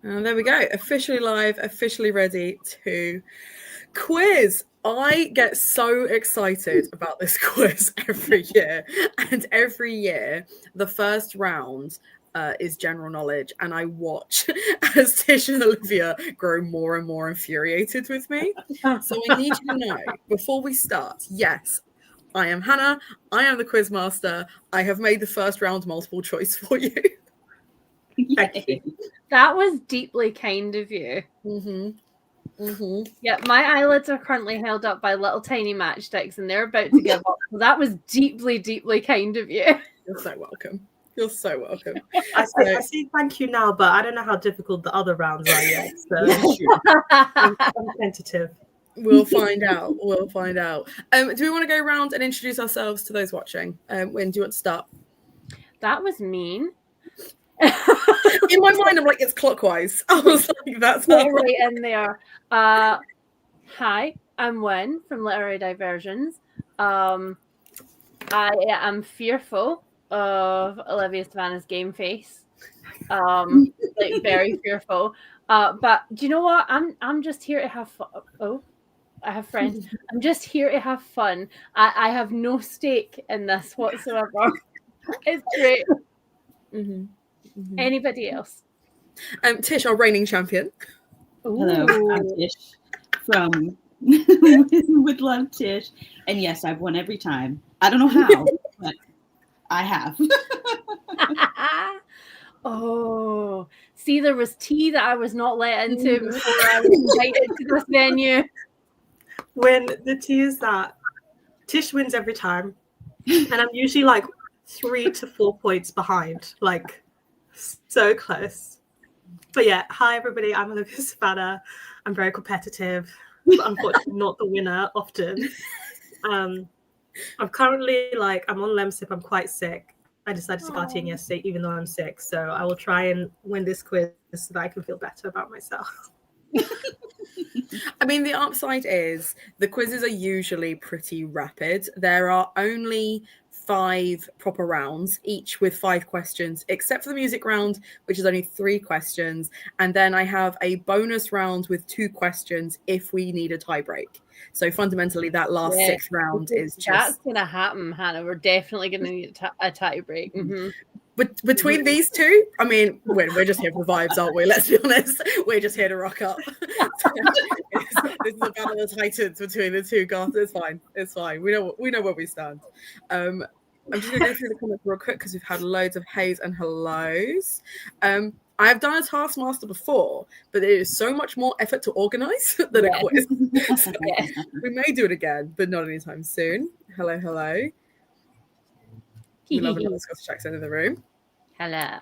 And there we go. Officially live, officially ready to quiz. I get so excited about this quiz every year. And every year, the first round is general knowledge. And I watch as Tish and Olivia grow more and more infuriated with me. So I need you to know, before we start, yes, I am Hannah. I am the Quizmaster. I have made the first round multiple choice for you. Thank you. That was deeply kind of you. Yeah, my eyelids are currently held up by little tiny matchsticks and they're about to give up. So that was deeply, deeply kind of you. You're so welcome. You're so welcome. I see thank you now, but I don't know how difficult the other rounds are yet. So I'm tentative. We'll find out. We'll find out. Do we want to go around and introduce ourselves to those watching? Winn, do you want to start? That was mean. In my mind, I'm like, it's clockwise. I was like, that's not right in there. Hi, I'm Winn from Literary Diversions. I am fearful of Olivia Savannah's game face. Like very fearful. But do you know what? I'm just here to have fun. Oh, I have friends. I'm just here to have fun. I have no stake in this whatsoever. It's great. Anybody else? Tish, our reigning champion. Hello, I'm Tish from With Love Tish. And yes, I've won every time. I don't know how, but I have. Oh, see, there was tea that I was not let into before I was invited to this venue. When the tea is that Tish wins every time, and I'm usually like 3 to 4 points behind, like so close. But yeah, hi everybody, I'm Olivia Savannah. I'm very competitive, but unfortunately not the winner often. I'm currently I'm on Lemsip, I'm quite sick. I decided to go in yesterday even though I'm sick, so I will try and win this quiz so that I can feel better about myself. I mean, the upside is the quizzes are usually pretty rapid. There are only 5 proper rounds, each with 5 questions, except for the music round, which is only 3 questions. And then I have a bonus round with 2 questions if we need a tie break. So fundamentally, that last 6th round is just... That's going to happen, Hannah. We're definitely going to need a tie break. But between these two, I mean, we're just here for the vibes, aren't we? Let's be honest. We're just here to rock up. This is a battle of titans between the two Goths. It's fine. It's fine. We know where we stand. I'm just going to go through the comments real quick because we've had loads of heys and hellos. I have done a Taskmaster before, but it is so much more effort to organise than a quiz. So we may do it again, but not anytime soon. Hello, hello. We love another Scottish accent in the room. Hello.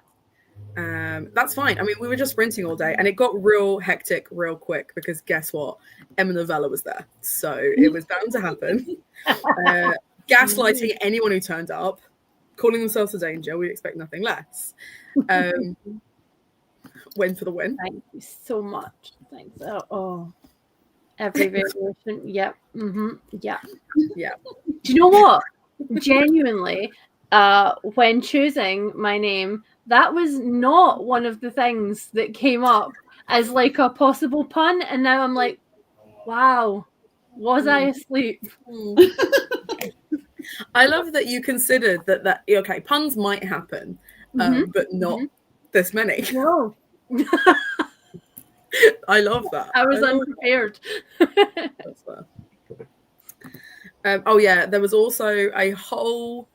That's fine. I mean, we were just sprinting all day and it got real hectic real quick because guess what? Emma Novella was there. So it was bound to happen. Gaslighting anyone who turned up, calling themselves a danger. We expect nothing less. Win for the win. Thank you so much. Thanks. Oh. Every variation. Yep. Yeah. Yeah. Do you know what? Genuinely, when choosing my name, that was not one of the things that came up as like a possible pun. And now I'm like, wow, was I asleep? I love that you considered that okay, puns might happen, but not this many. No. I love that. I was unprepared. That's fair. Oh yeah, there was also a whole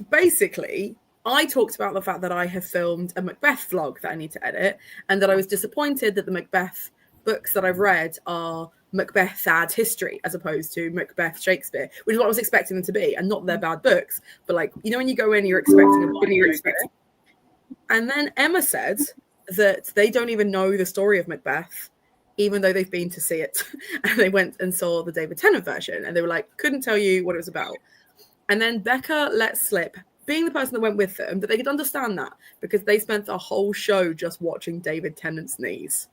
basically I talked about the fact that I have filmed a Macbeth vlog that I need to edit and that I was disappointed that the Macbeth books that I've read are Macbeth sad history as opposed to Macbeth Shakespeare, which is what I was expecting them to be, and not they're bad books, but like, you know, when you go in you're expecting and then Emma said that they don't even know the story of Macbeth even though they've been to see it. And they went and saw the David Tennant version and they were like, couldn't tell you what it was about. And then Becca let slip, being the person that went with them, that they could understand that because they spent the whole show just watching David Tennant's knees.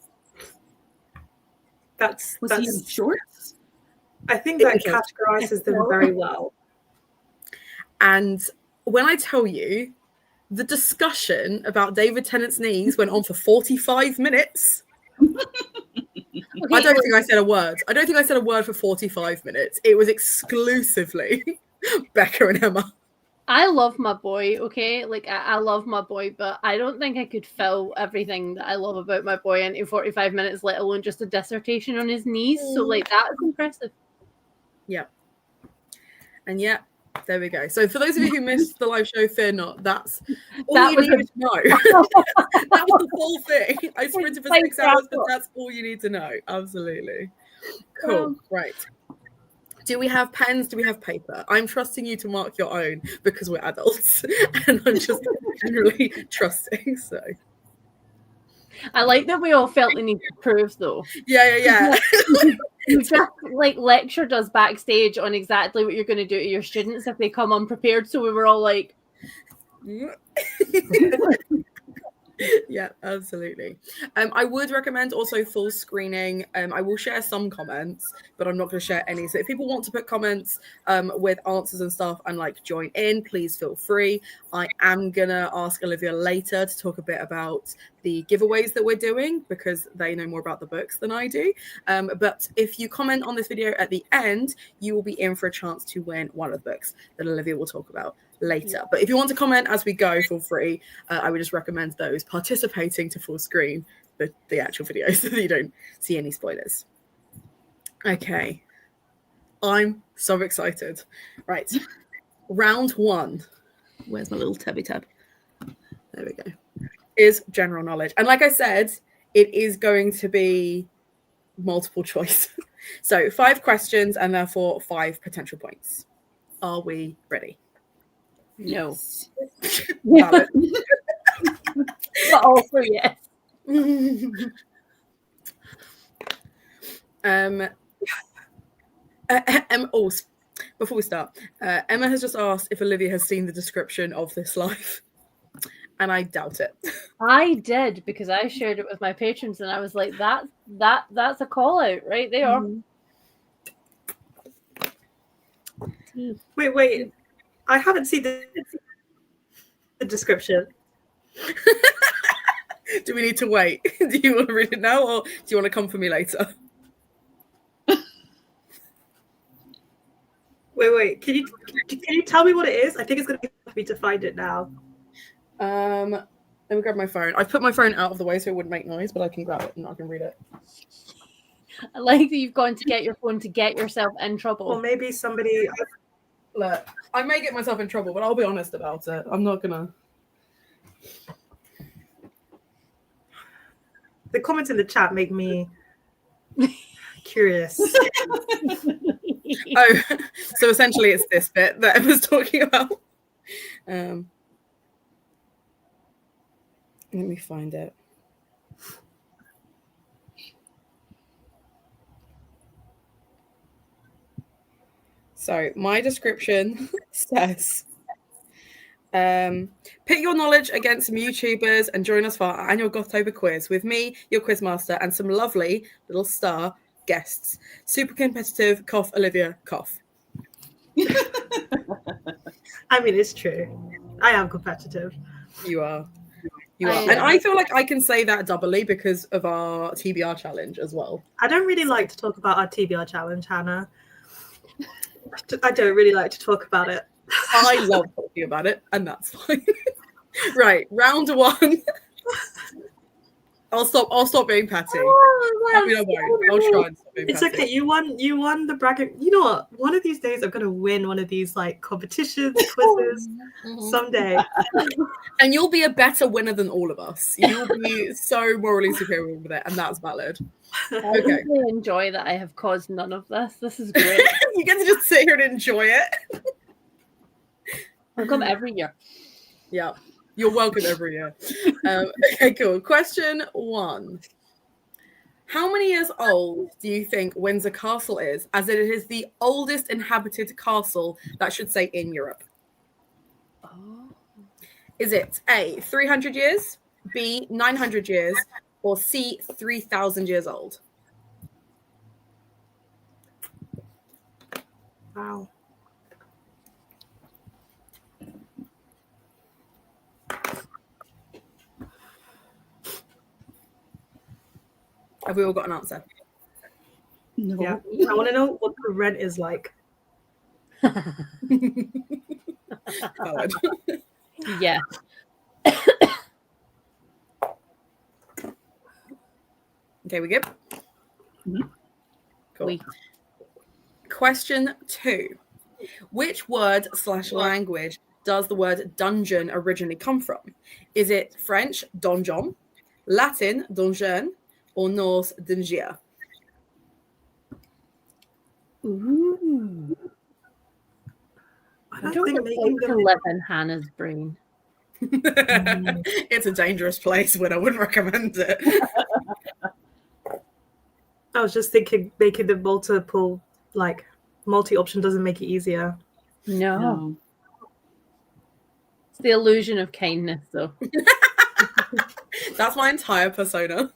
Was he in shorts? I think that categorizes them very well. And when I tell you The discussion about David Tennant's knees went on for 45 minutes. I don't think I said a word. I don't think I said a word for 45 minutes. It was exclusively Becca and Emma. I love my boy, okay? Like, I love my boy, but I don't think I could fill everything that I love about my boy into 45 minutes, let alone just a dissertation on his knees. So, like, that is impressive. Yeah. And yeah, there we go. So for those of you who missed the live show, fear not. That's all you needed to know. That was the whole thing. I sprinted for 6 hours, but that's all you need to know. Absolutely. Cool. Right. Do we have pens? Do we have paper? I'm trusting you to mark your own because we're adults, and I'm just generally trusting. So I like that we all felt the need to prove, though. Yeah. You just like lectured us backstage on exactly what you're going to do to your students if they come unprepared. So we were all like, yeah, absolutely. I would recommend also full screening. I will share some comments, but I'm not going to share any. So if people want to put comments with answers and stuff and like join in, please feel free. I am going to ask Olivia later to talk a bit about the giveaways that we're doing because they know more about the books than I do. But if you comment on this video at the end, you will be in for a chance to win one of the books that Olivia will talk about later. But if you want to comment as we go, feel free. I would just recommend those participating to full screen the actual video so that you don't see any spoilers. Okay. I'm so excited. Right. Round 1. Where's my little tabby tab? There we go. Is general knowledge. And like I said, it is going to be multiple choice. So 5 questions and therefore 5 potential points. Are we ready? no. Valid. But also, yes. Before we start, Emma has just asked if Olivia has seen the description of this live, and I doubt it. I did because I shared it with my patrons, and I was like, "That's a call out right there." Wait. I haven't seen the description. Do we need to wait? Do you want to read it now, or do you want to come for me later? Wait. Can you tell me what it is? I think it's going to be hard for me to find it now. Let me grab my phone. I've put my phone out of the way so it wouldn't make noise, but I can grab it and I can read it. I like that you've gone to get your phone to get yourself in trouble. Or maybe somebody. Look, I may get myself in trouble, but I'll be honest about it. I'm not gonna. The comments in the chat make me curious. Oh, so essentially it's this bit that I was talking about. Let me find it. So my description says, pit your knowledge against some YouTubers and join us for our annual Gothtober Quiz with me, your Quizmaster, and some lovely little star guests. Super competitive, coughOLIVIacough. I mean, it's true. I am competitive. You are. And I feel like I can say that doubly because of our TBR challenge as well. I don't really like to talk about our TBR challenge, Hannah. I don't really like to talk about it. I love talking about it, and that's fine. Right, round 1. I'll stop being petty. I mean, I won't. I'll try and stop being It's petty. okay. You won the bracket. You know what? One of these days I'm gonna win one of these like competitions, quizzes someday. And you'll be a better winner than all of us. You'll be so morally superior with it, and that's valid. I really enjoy that I have caused none of this. This is great. You get to just sit here and enjoy it. I'll come every year. Yeah. You're welcome every year. Okay, cool. Question 1. How many years old do you think Windsor Castle is, as it is the oldest inhabited castle, that should say, in Europe? Oh. Is it A, 300 years, B, 900 years, or C, 3,000 years old? Wow. Have we all got an answer? No. Yeah. I want to know what the rent is like. Valid. Yeah. Okay, we good? Mhm. Cool. We. Question 2. Which word / language does the word dungeon originally come from? Is it French, donjon, Latin, donjon, or Norse, dungia? Ooh. I I don't don't think think making to them. live in Hannah's brain. It's a dangerous place, when I wouldn't recommend it. I was just thinking making them multi-option doesn't make it easier. No. No. It's the illusion of kindness, though. That's my entire persona.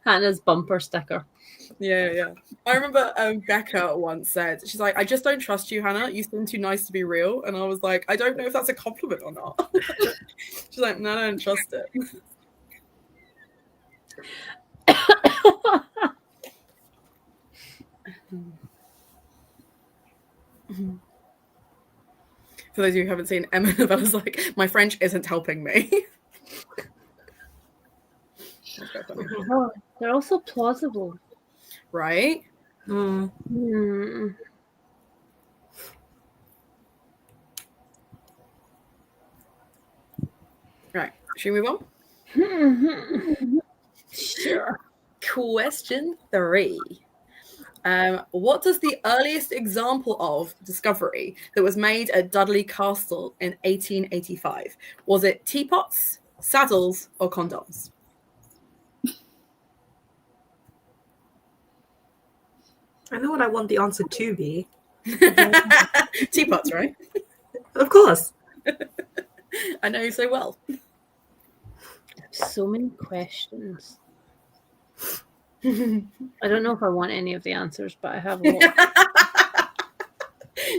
Hannah's bumper sticker. Yeah. I remember Becca once said, she's like, I just don't trust you, Hannah. You seem too nice to be real. And I was like, I don't know if that's a compliment or not. She's like, no, I don't trust it. For those of you who haven't seen, Emma Novella's like, my French isn't helping me. That's quite funny. Oh, they're also plausible. Right? Hmm. Right. Should we move on? Sure. Question 3. What does the earliest example of discovery that was made at Dudley Castle in 1885? Was it teapots, saddles, or condoms? I know what I want the answer to be. Teapots, right? Of course. I know you so well. So many questions. I don't know if I want any of the answers, but I have a lot.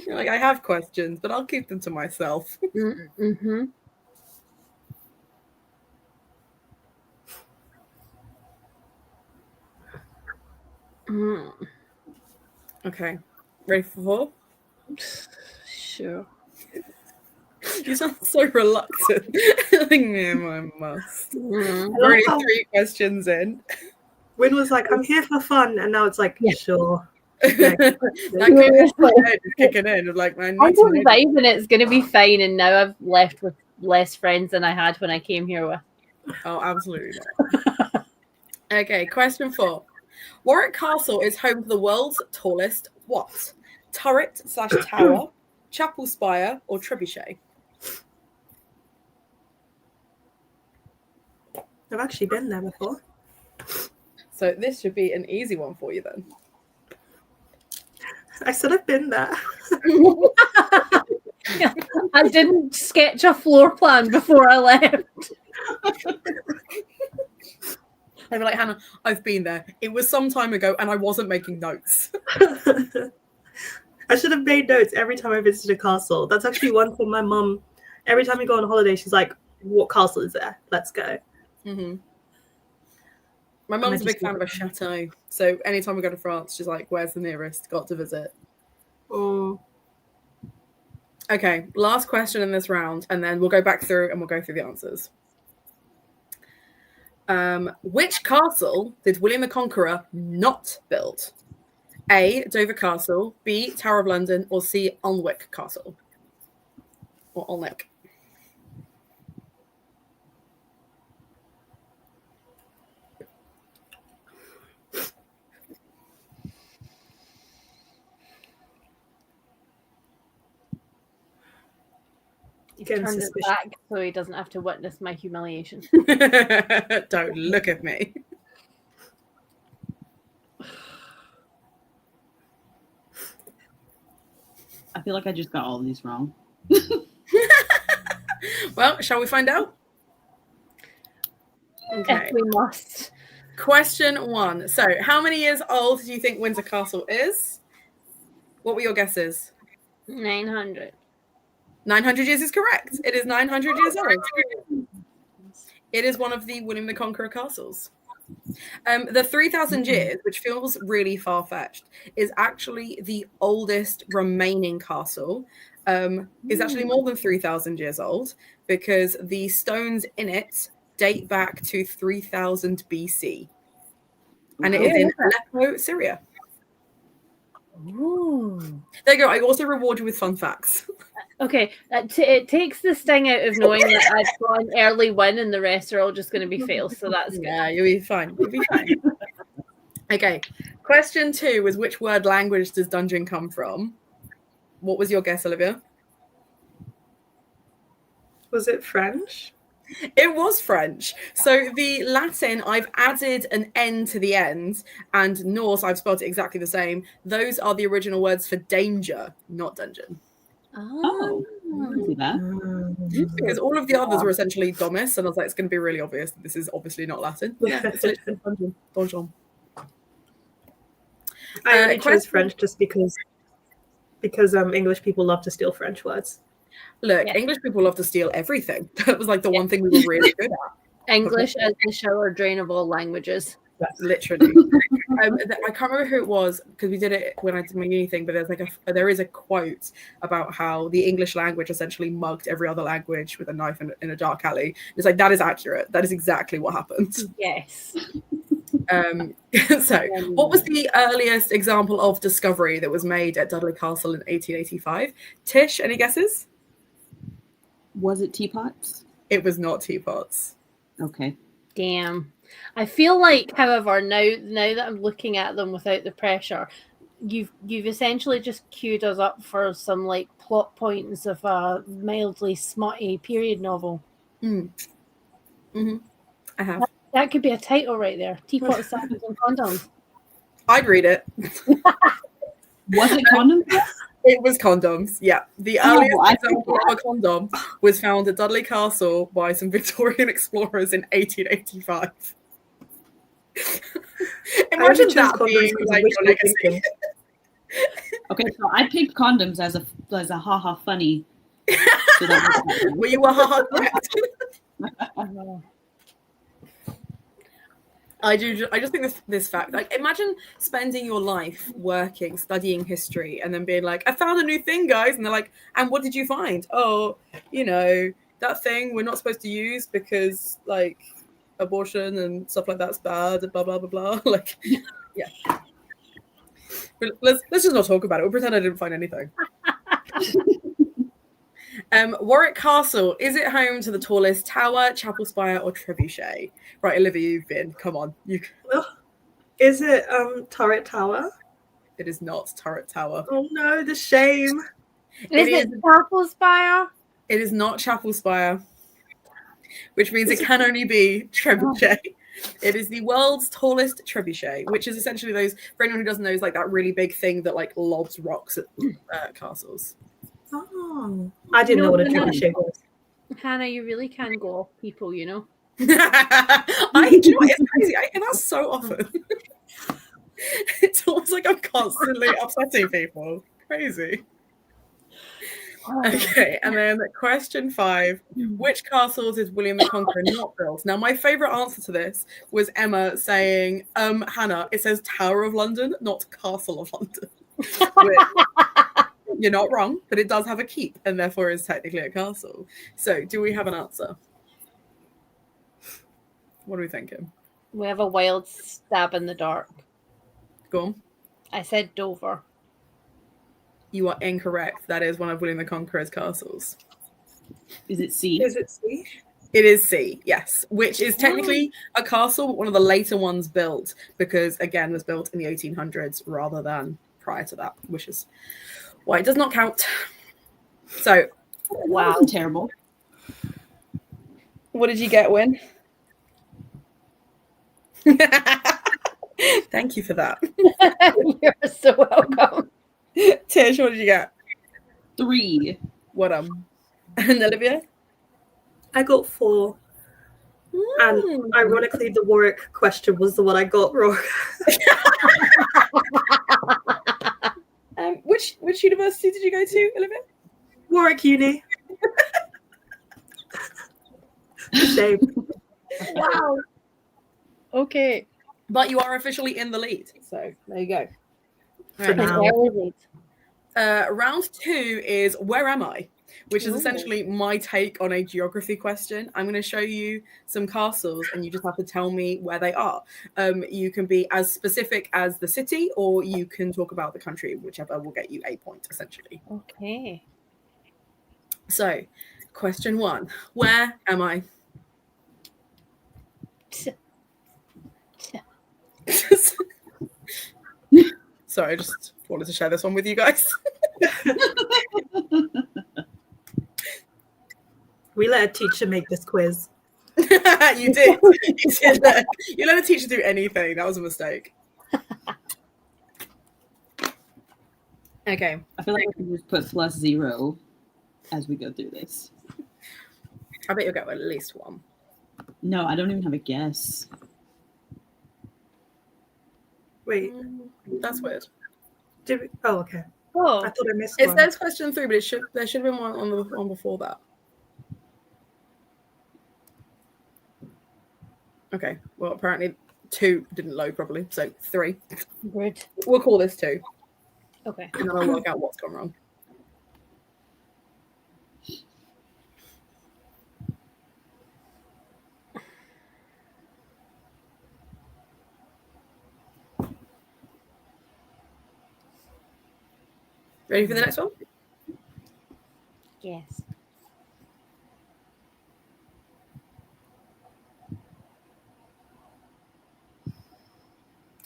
You're like, I have questions, but I'll keep them to myself. Mm-hmm. Mm. Okay. Ready for 4? Sure. You sound so reluctant. Like, yeah, I must. Mm. We're already 3 questions in. Winn was like, I'm here for fun. And now it's like, Yeah. sure. That could be kicking in. Like, I I'm need to know. vibing. It's going to be fine. And now I've left with less friends than I had when I came here with. Oh, absolutely not. Okay, question 4. Warwick Castle is home to the world's tallest what? Turret / tower, chapel spire, or trebuchet? I've actually been there before. So this should be an easy one for you then. I said I've been there. I didn't sketch a floor plan before I left. They were like, Hannah, I've been there. It was some time ago and I wasn't making notes. I should have made notes every time I visited a castle. That's actually one thing my mum, every time we go on holiday, she's like, what castle is there? Let's go. Mm-hmm. My mum's a big fan of a chateau. So anytime we go to France, she's like, where's the nearest? Got to visit. Oh. Okay, last question in this round, and then we'll go back through and we'll go through the answers. Which castle did William the Conqueror not build? A, Dover Castle, B, Tower of London, or C, Alnwick Castle? Or Alnwick. Again, Turned it suspicious. back so he doesn't have to witness my humiliation. Don't look at me. I feel like I just got all of these wrong. Well, shall we find out? Okay. If we must. Question 1. So, how many years old do you think Windsor Castle is? What were your guesses? 900. 900 years is correct. It is 900 years old. It is one of the William the Conqueror castles. The 3,000 years, which feels really far-fetched, is actually the oldest remaining castle. Is actually more than 3,000 years old because the stones in it date back to 3000 BC. And it is in Aleppo, Syria. Ooh. There you go. I also reward you with fun facts. Okay, it takes the sting out of knowing that I've got an early win and the rest are all just going to be fails, so that's good. Yeah, you'll be fine. You'll be fine. Okay. Question 2 was which word language does dungeon come from? What was your guess, Olivia? Was it French? It was French. So the Latin, I've added an N to the end, and Norse, I've spelled it exactly the same. Those are the original words for danger, not dungeon. Oh, I can see that. Because all of the others were essentially domus, and I was like, it's going to be really obvious that this is obviously not Latin. Yeah, it's literally dungeon. Donjon. I only chose French just because English people love to steal French words. Look, English people love to steal everything. That was like the one thing we were really good at. English as the shower drain of all languages. Literally. I can't remember who it was because we did it when I did my uni thing, but there is a quote about how the English language essentially mugged every other language with a knife in a dark alley. It's like, that is accurate. That is exactly what happened. Yes. So what was the earliest example of discovery that was made at Dudley Castle in 1885? Tish, any guesses? Was it teapots? It was not teapots. Okay. Damn. I feel like, however, now that I'm looking at them without the pressure, you've essentially just queued us up for some like plot points of a mildly smutty period novel. Mm-hmm. I have. That could be a title right there. Teapot Samples and Condoms. I'd read it. Was it condoms? It was condoms, yeah. The earliest example of a condom was found at Dudley Castle by some Victorian explorers in 1885. Imagine that being like your legacy. Okay, so I picked condoms as a haha funny. So Were you a haha correct? I just think this fact, like, imagine spending your life working, studying history, and then being like, I found a new thing, guys. And they're like, and what did you find? Oh, that thing we're not supposed to use because, like, abortion and stuff like that's bad, blah, blah, blah, blah. Like, yeah. But let's just not talk about it. We'll pretend I didn't find anything. Warwick Castle, is it home to the tallest tower, chapel spire, or trebuchet? Right, Olivia, you've been. Come on. Is it Turret Tower? It is not Turret Tower. Oh no, the shame. Is it Chapel Spire? It is not chapel spire, which means it can only be trebuchet. It is the world's tallest trebuchet, which is essentially those, for anyone who doesn't know, is like that really big thing that like lobs rocks at castles. Oh, I didn't know what a trebuchet was. Hannah, you really can go off people, you know. Do you know what? It's crazy. I hear that so often. It's almost like I'm constantly upsetting people. Crazy. Okay, and then question 5. Which castles is William the Conqueror not built? Now, my favourite answer to this was Emma saying, Hannah, it says Tower of London, not Castle of London. You're not wrong, but it does have a keep, and therefore is technically a castle. So, do we have an answer? What are we thinking? We have a wild stab in the dark. Go on. I said Dover. You are incorrect. That is one of William the Conqueror's castles. Is it C? Is it C? It is C, yes, which is technically a castle, but one of the later ones built because, again, was built in the 1800s rather than prior to that, which is why it does not count. So, Wow, terrible. What did you get, Winn? Thank you for that. You're so welcome. Tish, what did you get? 3. What and Olivia? I got 4. And ironically, the Warwick question was the one I got wrong. Which university did you go to, Olivia? Warwick Uni. Shame. Wow. Okay. But you are officially in the lead. So there you go. For now. Round 2 is Where Am I? Which is essentially my take on a geography question. I'm going to show you some castles and you just have to tell me where they are. You can be as specific as the city or you can talk about the country, whichever will get you a point, essentially. Okay. So, question 1. Where am I? Sorry, I just wanted to share this one with you guys. We let a teacher make this quiz. You did. You let a teacher do anything. That was a mistake. Okay. I feel like I can just put +0 as we go through this. I bet you'll get at least one. No, I don't even have a guess. Wait, That's weird. did we? Oh, okay. Oh. I thought I missed It one. says question 3, but there should have been one on the one before that. Okay. Well, apparently 2 didn't load properly, so 3. Good. We'll call this 2, Okay. and then I'll work out what's gone wrong. Ready for the next one? Yes.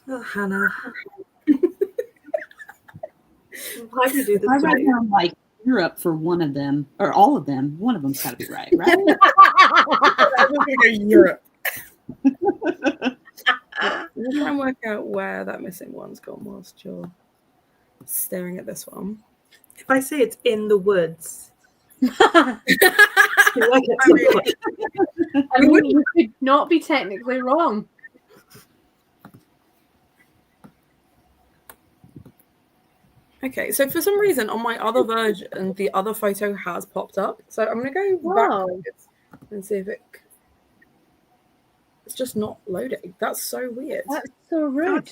Oh, Hannah. Why do you do this I to write me? down like Europe for one of them, or all of them. One of them's got to be right, right? I'm going to go Europe. We'll try and work out where that missing one's gone whilst you're staring at this one. If I say it's in the woods, do I get I some mean- points? I mean, you could not be technically wrong. Okay, so for some reason on my other version, the other photo has popped up. So I'm going to go Wow. backwards and see if it's just not loading. That's so weird. That's so rude.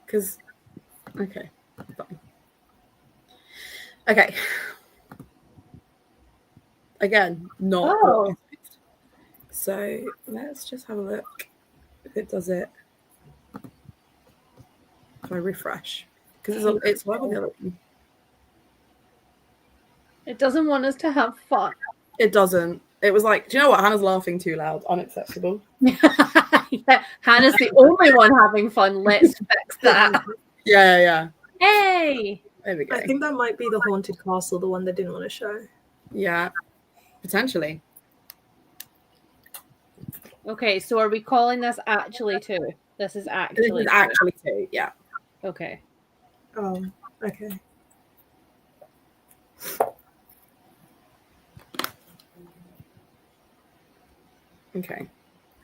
Because, okay, fine. Okay. Again, not. Oh. So let's just have a look if it does it. If I refresh, because it's live on the other one. It doesn't want us to have fun. It doesn't. It was like, do you know what? Hannah's laughing too loud. Unacceptable. Yeah, Hannah's the only one having fun. Let's fix that. Yeah. Hey! There we go. I think that might be the haunted castle, the one they didn't want to show. Yeah, potentially. Okay, so are we calling this actually 2? This is actually This is 2. actually 2. Yeah. Okay. Okay. Okay.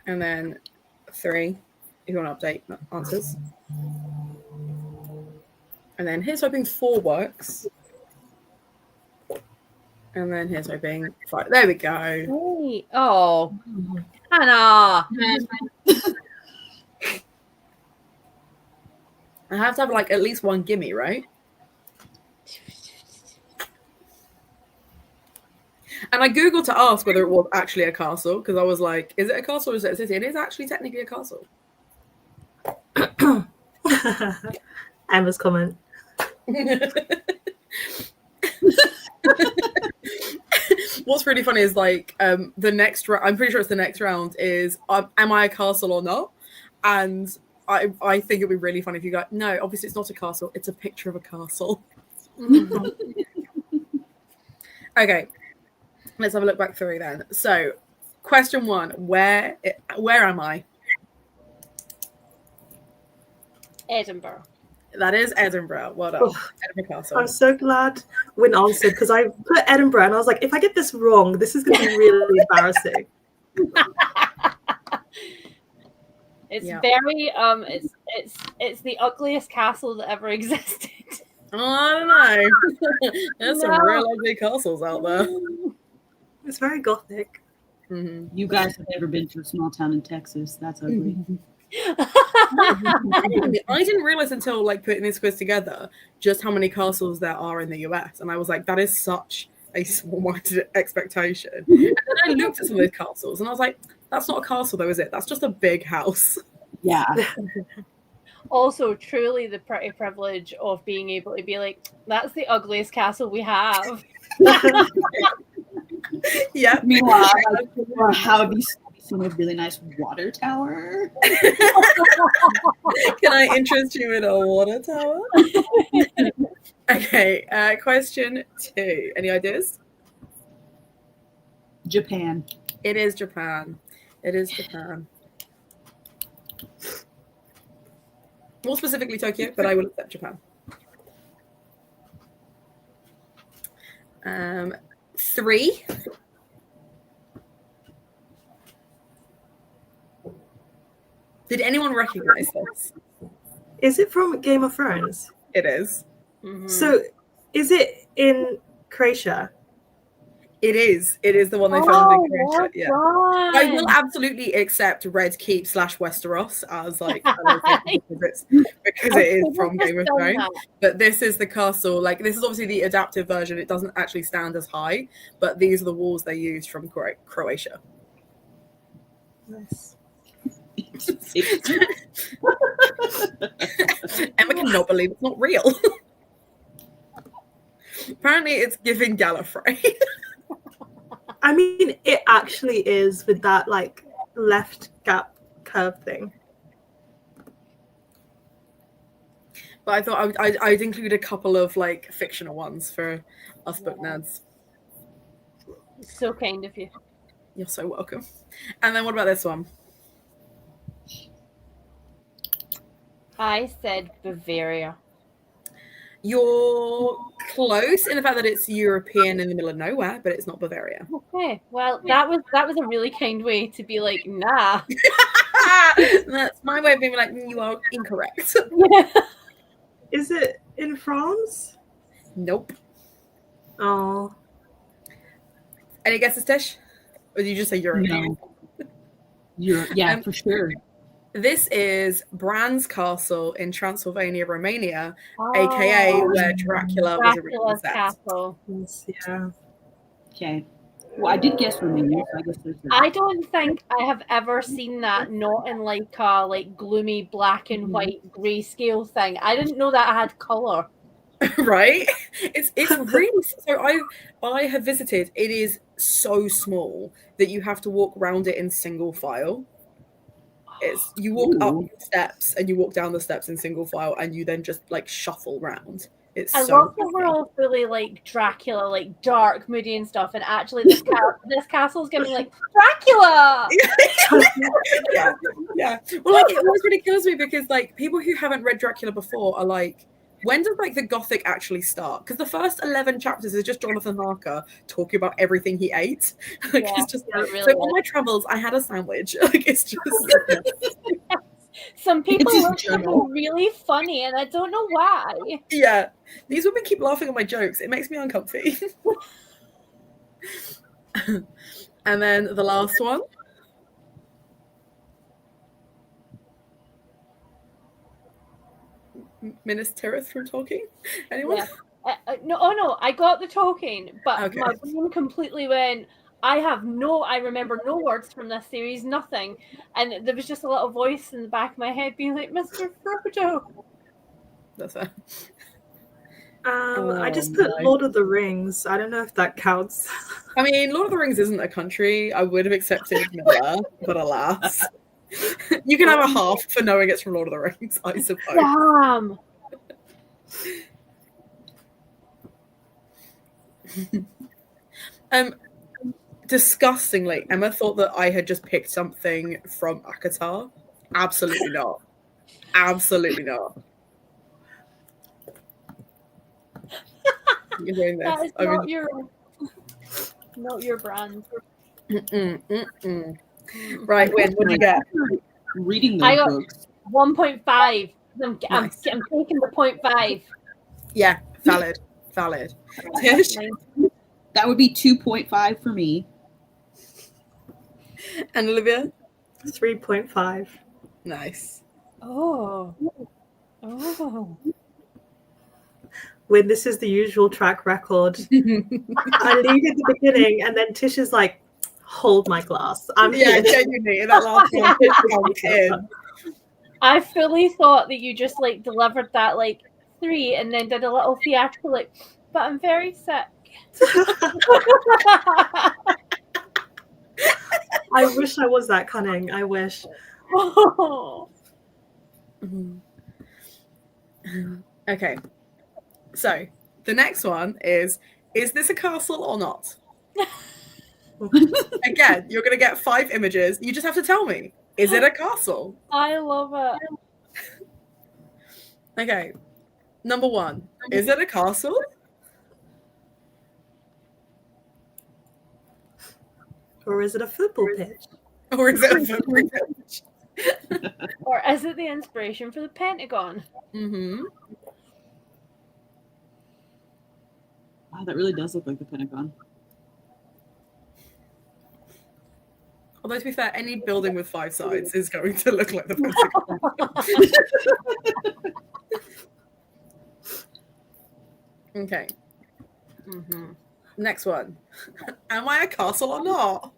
And then 3, if you want to update the answers. And then here's hoping 4 works. And then here's hoping 5. There we go. Hey. Oh, Hannah. I have to have like at least one gimme, right? And I googled to ask whether it was actually a castle because I was like, is it a castle or is it a city? It is actually technically a castle. Emma's comment. What's really funny is like the next round, I'm pretty sure it's the next round is am I a castle or not? And I think it'd be really funny if you go, no, obviously it's not a castle, it's a picture of a castle. Okay, let's have a look back through then. So question 1, where am I? Edinburgh. That is Edinburgh. Well done. Edinburgh Castle. I'm so glad Winn answered because I put Edinburgh and I was like, if I get this wrong, this is going to be really embarrassing. It's Yeah. very it's the ugliest castle that ever existed. Oh, I don't know. There's some No. real ugly castles out there. It's very gothic. You guys have never been to a small town in Texas. That's ugly. I didn't realize until like putting this quiz together just how many castles there are in the US, and I was like, that is such a small-minded expectation. And then I looked at some of those castles, and I was like, that's not a castle though, is it? That's just a big house. Yeah. Also, truly the pretty privilege of being able to be like, that's the ugliest castle we have. Yeah. Meanwhile, how would be some a really nice water tower? Can I interest you in a water tower? Okay, question 2. Any ideas? Japan. It is Japan. It is Japan. More specifically Tokyo, but I will accept Japan. 3. Did anyone recognize this? Is it from Game of Thrones? It is. Mhm. So, is it in Croatia? It is. It is the one they filmed in Croatia. that's Yeah. right. I will absolutely accept Red Keep / Westeros as like because it is from Game of Thrones. But this is the castle. Like this is obviously the adaptive version. It doesn't actually stand as high, but these are the walls they used from Croatia. Nice. Emma cannot believe it's not real. Apparently, it's giving Gallifrey. I mean, it actually is with that like left gap curve thing. But I thought I'd include a couple of like fictional ones for us book nerds. So kind of you. You're so welcome. And then what about this one? I said Bavaria. You're close in the fact that it's European in the middle of nowhere, but it's not Bavaria. Okay, well that was a really kind way to be like, nah. That's my way of being like, you are incorrect. Is it in France? Nope. Oh, Any guesses, Tish? Or did you just say European? No. Yeah, for sure. This is Bran's Castle in Transylvania, Romania, aka where Dracula was originally Dracula's set. castle. yes, yeah. Okay. Well, I did guess Romania, so I guess there's that. I don't think I have ever seen that not in like a like gloomy black and white grayscale thing. I didn't know that I had color. Right? It's really so. I have visited. It is so small that you have to walk around it in single file. You walk up the steps and you walk down the steps in single file, and you then just like shuffle round. It's I so love that we're all fully like Dracula, like dark, moody and stuff, and actually this castle's giving like Dracula. yeah. Well, like it always really kills me because like people who haven't read Dracula before are like, when does like the Gothic actually start? Because the first 11 chapters is just Jonathan Harker talking about everything he ate. Like, Yeah, it's just really so on my travels, I had a sandwich. Like it's just. Some people It's a look at me journal. really funny, and I don't know why. Yeah, these women keep laughing at my jokes. It makes me uncomfy. And then the last one. Minas Tirith from Tolkien. Anyone? Yeah. No, I got the talking, but Okay. my brain completely went. I remember no words from this series, nothing, and there was just a little voice in the back of my head being like, "Mr. Frodo." That's fair. I just put nice. Lord of the Rings. I don't know if that counts. I mean, Lord of the Rings isn't a country. I would have accepted Miller, but alas. You can have a half for knowing it's from Lord of the Rings, I suppose. Damn. Disgustingly, Emma thought that I had just picked something from ACOTAR. Absolutely not. Absolutely not. You're doing That this. is not your brand. Right, Winn, what did you get? Reading I those got books. 1.5. I'm Nice. taking the 0.5. Yeah, valid. Tish? That would be 2.5 for me. And Olivia? 3.5. Nice. Oh. When this is the usual track record. I lead at the beginning, and then Tish is like, hold my glass. I'm Yeah, here. genuinely, in that last one, Tish jumped in. I fully thought that you just like delivered that like 3 and then did a little theatrical like, but I'm very sick. I wish I was that cunning. I wish. Okay. So the next one is this a castle or not? Again, you're going to get 5 images. You just have to tell me, is it a castle? I love it. Okay. Number 1, is it a castle? Or is it a football pitch? Or is it a football pitch? Or is it the inspiration for the Pentagon? Mm-hmm. Wow, that really does look like the Pentagon. Although, to be fair, any building with 5 sides is going to look like the Pentagon. Okay. Mm-hmm. Next one. Am I a castle or not?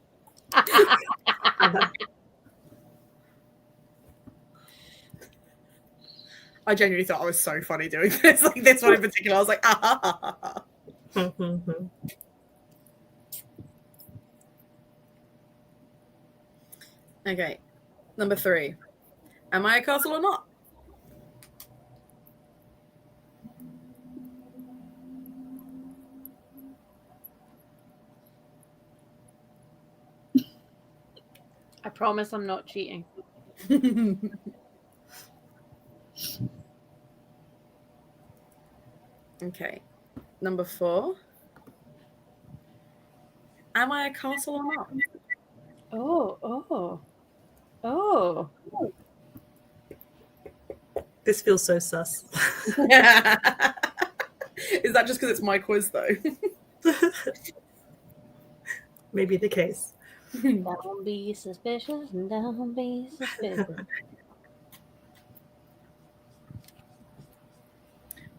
I genuinely thought I was so funny doing this. Like this one in particular, I was like, ah. Okay. Number 3. Am I a castle or not? I promise I'm not cheating. Okay. Number 4. Am I a castle or not? Oh. This feels so sus. Is that just because it's my quiz, though? Maybe the case. Don't be suspicious. Don't be suspicious.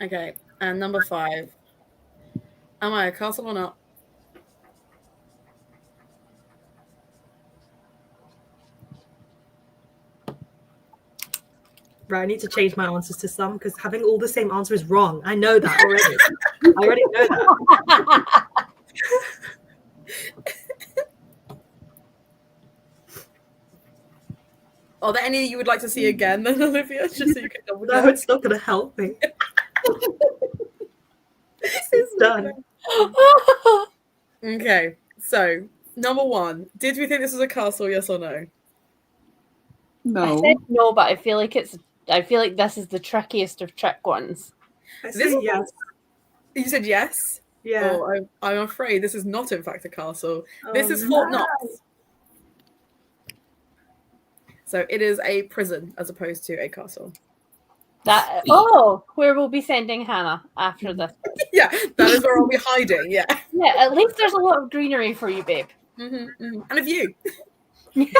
Okay. And number 5. Am I a castle or not? Right, I need to change my answers to some because having all the same answer is wrong. I know that already. I already know that. Are there any you would like to see again, then, Olivia? Just so you can double check. No, it's not going to help me. It's done. Okay, so number 1. Did we think this was a castle, yes or no? No. I said no, but I feel like this is the trickiest of trick ones. I say yes. You said yes? Yeah. Oh, I'm afraid this is not, in fact, a castle. This is Fort Knox. So it is a prison as opposed to a castle. Where we'll be sending Hannah after this. Yeah, that is where I'll be hiding, yeah. Yeah, at least there's a lot of greenery for you, babe. And a view. Is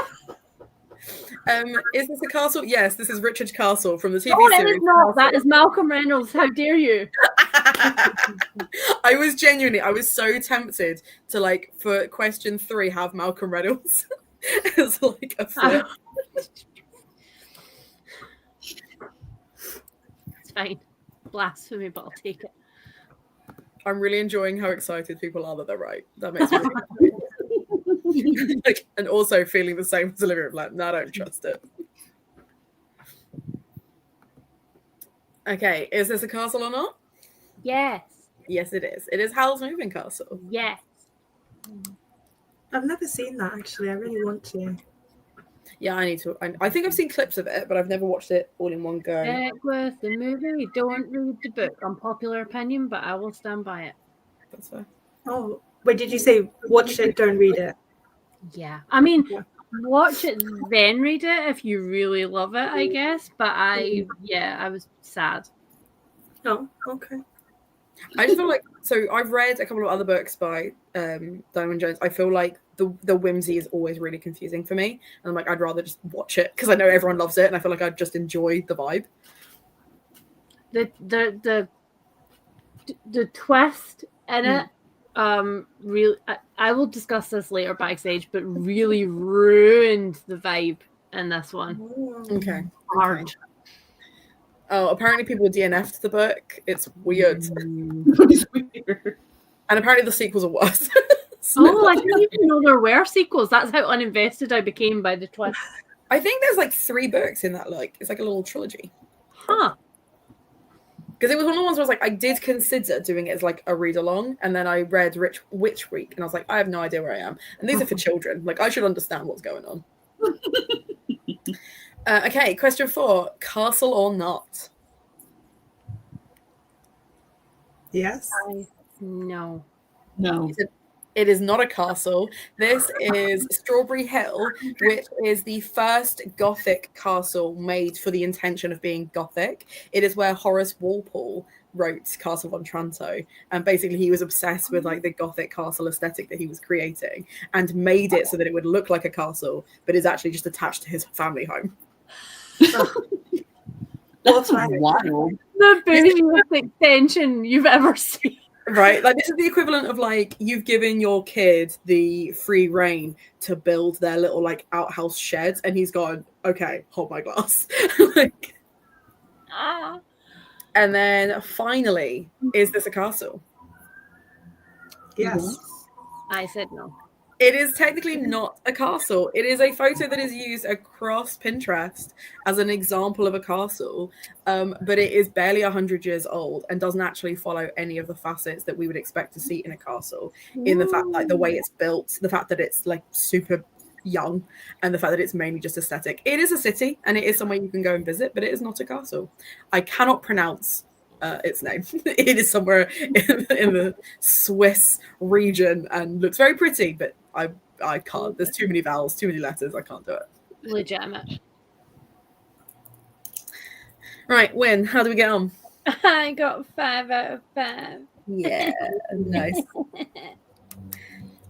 this a castle? Yes, this is Richard's Castle from the TV No, it series. is not. That is Malcolm Reynolds. How dare you? I was so tempted to, like, for question 3, have Malcolm Reynolds as like a flip. It's fine. Blasphemy, but I'll take it. I'm really enjoying how excited people are that they're right. That makes me really happy. Like, and also feeling the same as Olivia. Like, no, I don't trust it. Okay, is this a castle or not? Yes. Yes, it is. It is Howl's Moving Castle. Yes. I've never seen that, actually. I really want to. Yeah, I need to. I think I've seen clips of it, but I've never watched it all in one go. Stick with the movie. Don't read the book. Unpopular opinion, but I will stand by it. That's fair. Oh, wait, did you say watch it, don't read it? Yeah. I mean, watch it, then read it if you really love it, I guess. But I was sad. Oh, okay. I just feel like So I've read a couple of other books by Diamond Jones. I feel like the whimsy is always really confusing for me, and I'm like, I'd rather just watch it because I know everyone loves it, and I feel like I'd just enjoy the vibe. The twist in it, really, I will discuss this later backstage, but really ruined the vibe in this one. Okay. Hard. Okay. Oh, apparently people DNF'd the book. It's weird. It's weird. And apparently the sequels are worse. Oh, I didn't even know there were sequels. That's how uninvested I became by the twist. I think there's like 3 books in that. Like, it's like a little trilogy. Huh. Because it was one of the ones where I was like, I did consider doing it as like a read along, and then I read Witch Week, and I was like, I have no idea where I am. And these are for children. Like, I should understand what's going on. Okay, question 4: castle or not? Yes. No. It is not a castle. This is Strawberry Hill, which is the first Gothic castle made for the intention of being Gothic. It is where Horace Walpole wrote Castle of Otranto, and basically he was obsessed with like the Gothic castle aesthetic that he was creating, and made it so that it would look like a castle, but is actually just attached to his family home. That's wild. The bougiest extension you've ever seen. Right, like this is the equivalent of like you've given your kid the free reign to build their little like outhouse sheds, and he's gone, okay, hold my glass. Like, and then finally, is this a castle? Yes. I said no. It is technically not a castle. It is a photo that is used across Pinterest as an example of a castle, but it is barely 100 years old and doesn't actually follow any of the facets that we would expect to see in a castle. In the fact, like the way it's built, the fact that it's like super young, and the fact that it's mainly just aesthetic. It is a city, and it is somewhere you can go and visit, but it is not a castle. I cannot pronounce its name. It is somewhere in the Swiss region and looks very pretty, but I can't. There's too many vowels, too many letters. I can't do it. Legitimate. Right, Winn, how do we get on? I got 5 out of 5. Yeah, nice.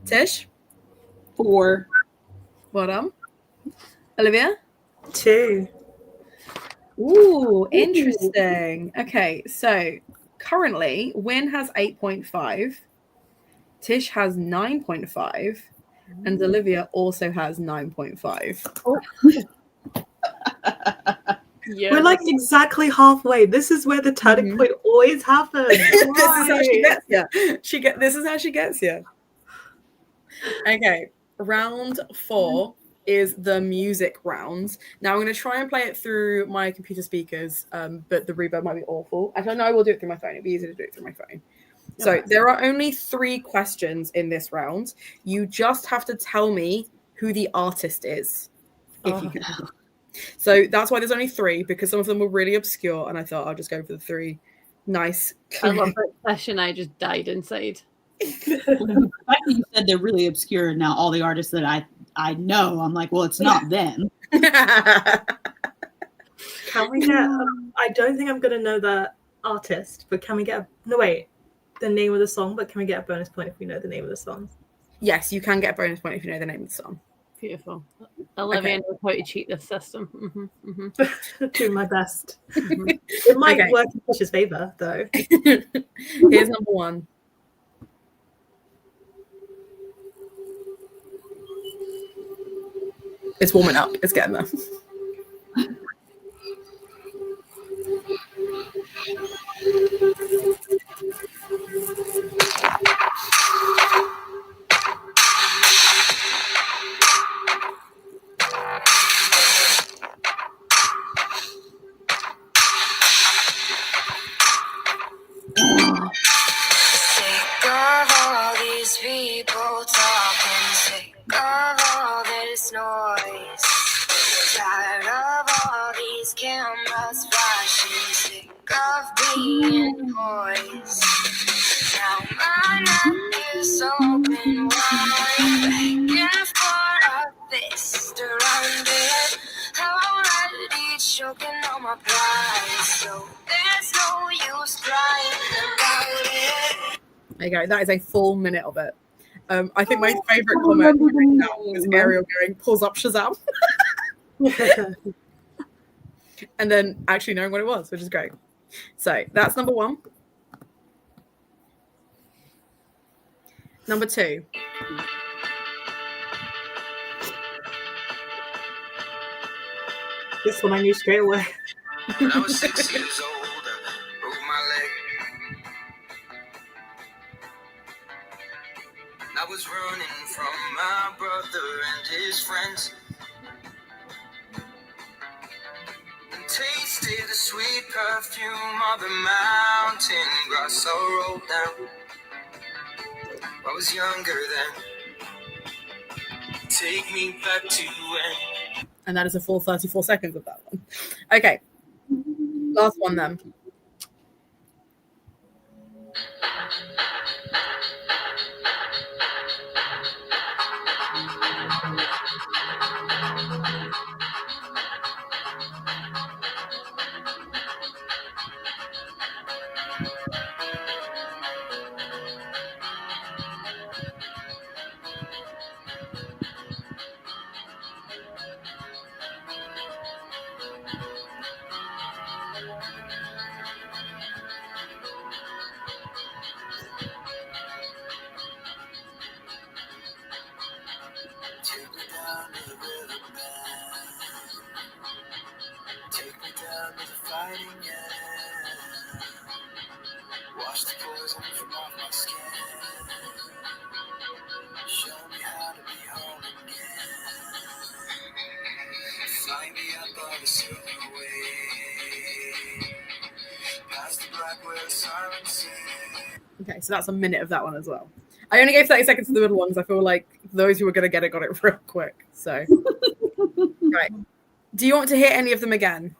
Tish? 4. Well done. Olivia? 2. Ooh, interesting. Okay, so currently Winn has 8.5, Tish has 9.5, and Olivia also has 9.5. Oh. Yeah. We're like exactly halfway. This is where the turning point always happens. This is how she gets you. This is how she gets you. Okay, round 4 is the music round. Now I'm going to try and play it through my computer speakers, but the reverb might be awful. Actually, no, I will do it through my phone. It'd be easier to do it through my phone. So there are only 3 questions in this round. You just have to tell me who the artist is. If you can. So that's why there's only 3, because some of them were really obscure, and I thought I'll just go for the 3 nice. I love that session. I just died inside. The fact that you said they're really obscure, and now all the artists that I know, I'm like, well, it's not them. Can we get? I don't think I'm gonna know the artist, but can we get? The name of the song. But can we get a bonus point if we know the name of the song? Yes, you can get a bonus point if you know the name of the song. Beautiful. Olivia knows how to cheat this system. Do my best. It might work in Tish's favor, though. Here's number 1. It's warming up. It's getting there. Sick of all these people talking, sick of all this noise, tired of all these cameras flashing, sick of being poised. Now my neck is open wide, begging for a fist around it. Already choking on my pride, so there's no use crying about it. There you go. That is a full minute of it. I think my favourite comment was Ariel going, pulls up Shazam. And then actually knowing what it was, which is great. So that's number 1. Number 2. This one I knew straight away. When I was 6 years old, I broke my leg. I was running from my brother and his friends, and tasted the sweet perfume of the mountain grass I rolled down. I was younger then. Take me back to when. And that is a full 34 seconds of that one. Okay. Last one then. Take me down to the riverbed. Take me down to the fighting end. Wash the poison from off my skin. Show me how to be whole again. Fly me up on the silver wave. Past the black where the sirens sing. Okay, so that's a minute of that one as well. I only gave 30 seconds to the middle ones. I feel like those who were going to get it got it real quick. So, right. Do you want to hear any of them again?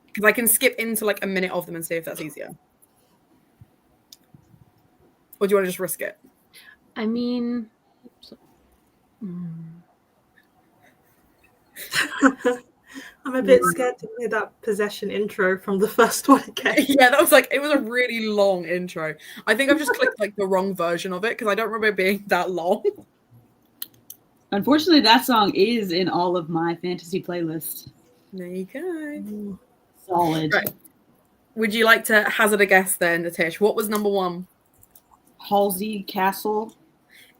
Because I can skip into like a minute of them and see if that's easier. Or do you want to just risk it? I mean, I'm a bit scared to hear that possession intro from the first one again. Yeah, that was like, it was a really long intro. I think I've just clicked like the wrong version of it because I don't remember it being that long. Unfortunately, that song is in all of my fantasy playlists. There you go. Solid. Right. Would you like to hazard a guess then, Tish? What was number 1? Halsey Castle.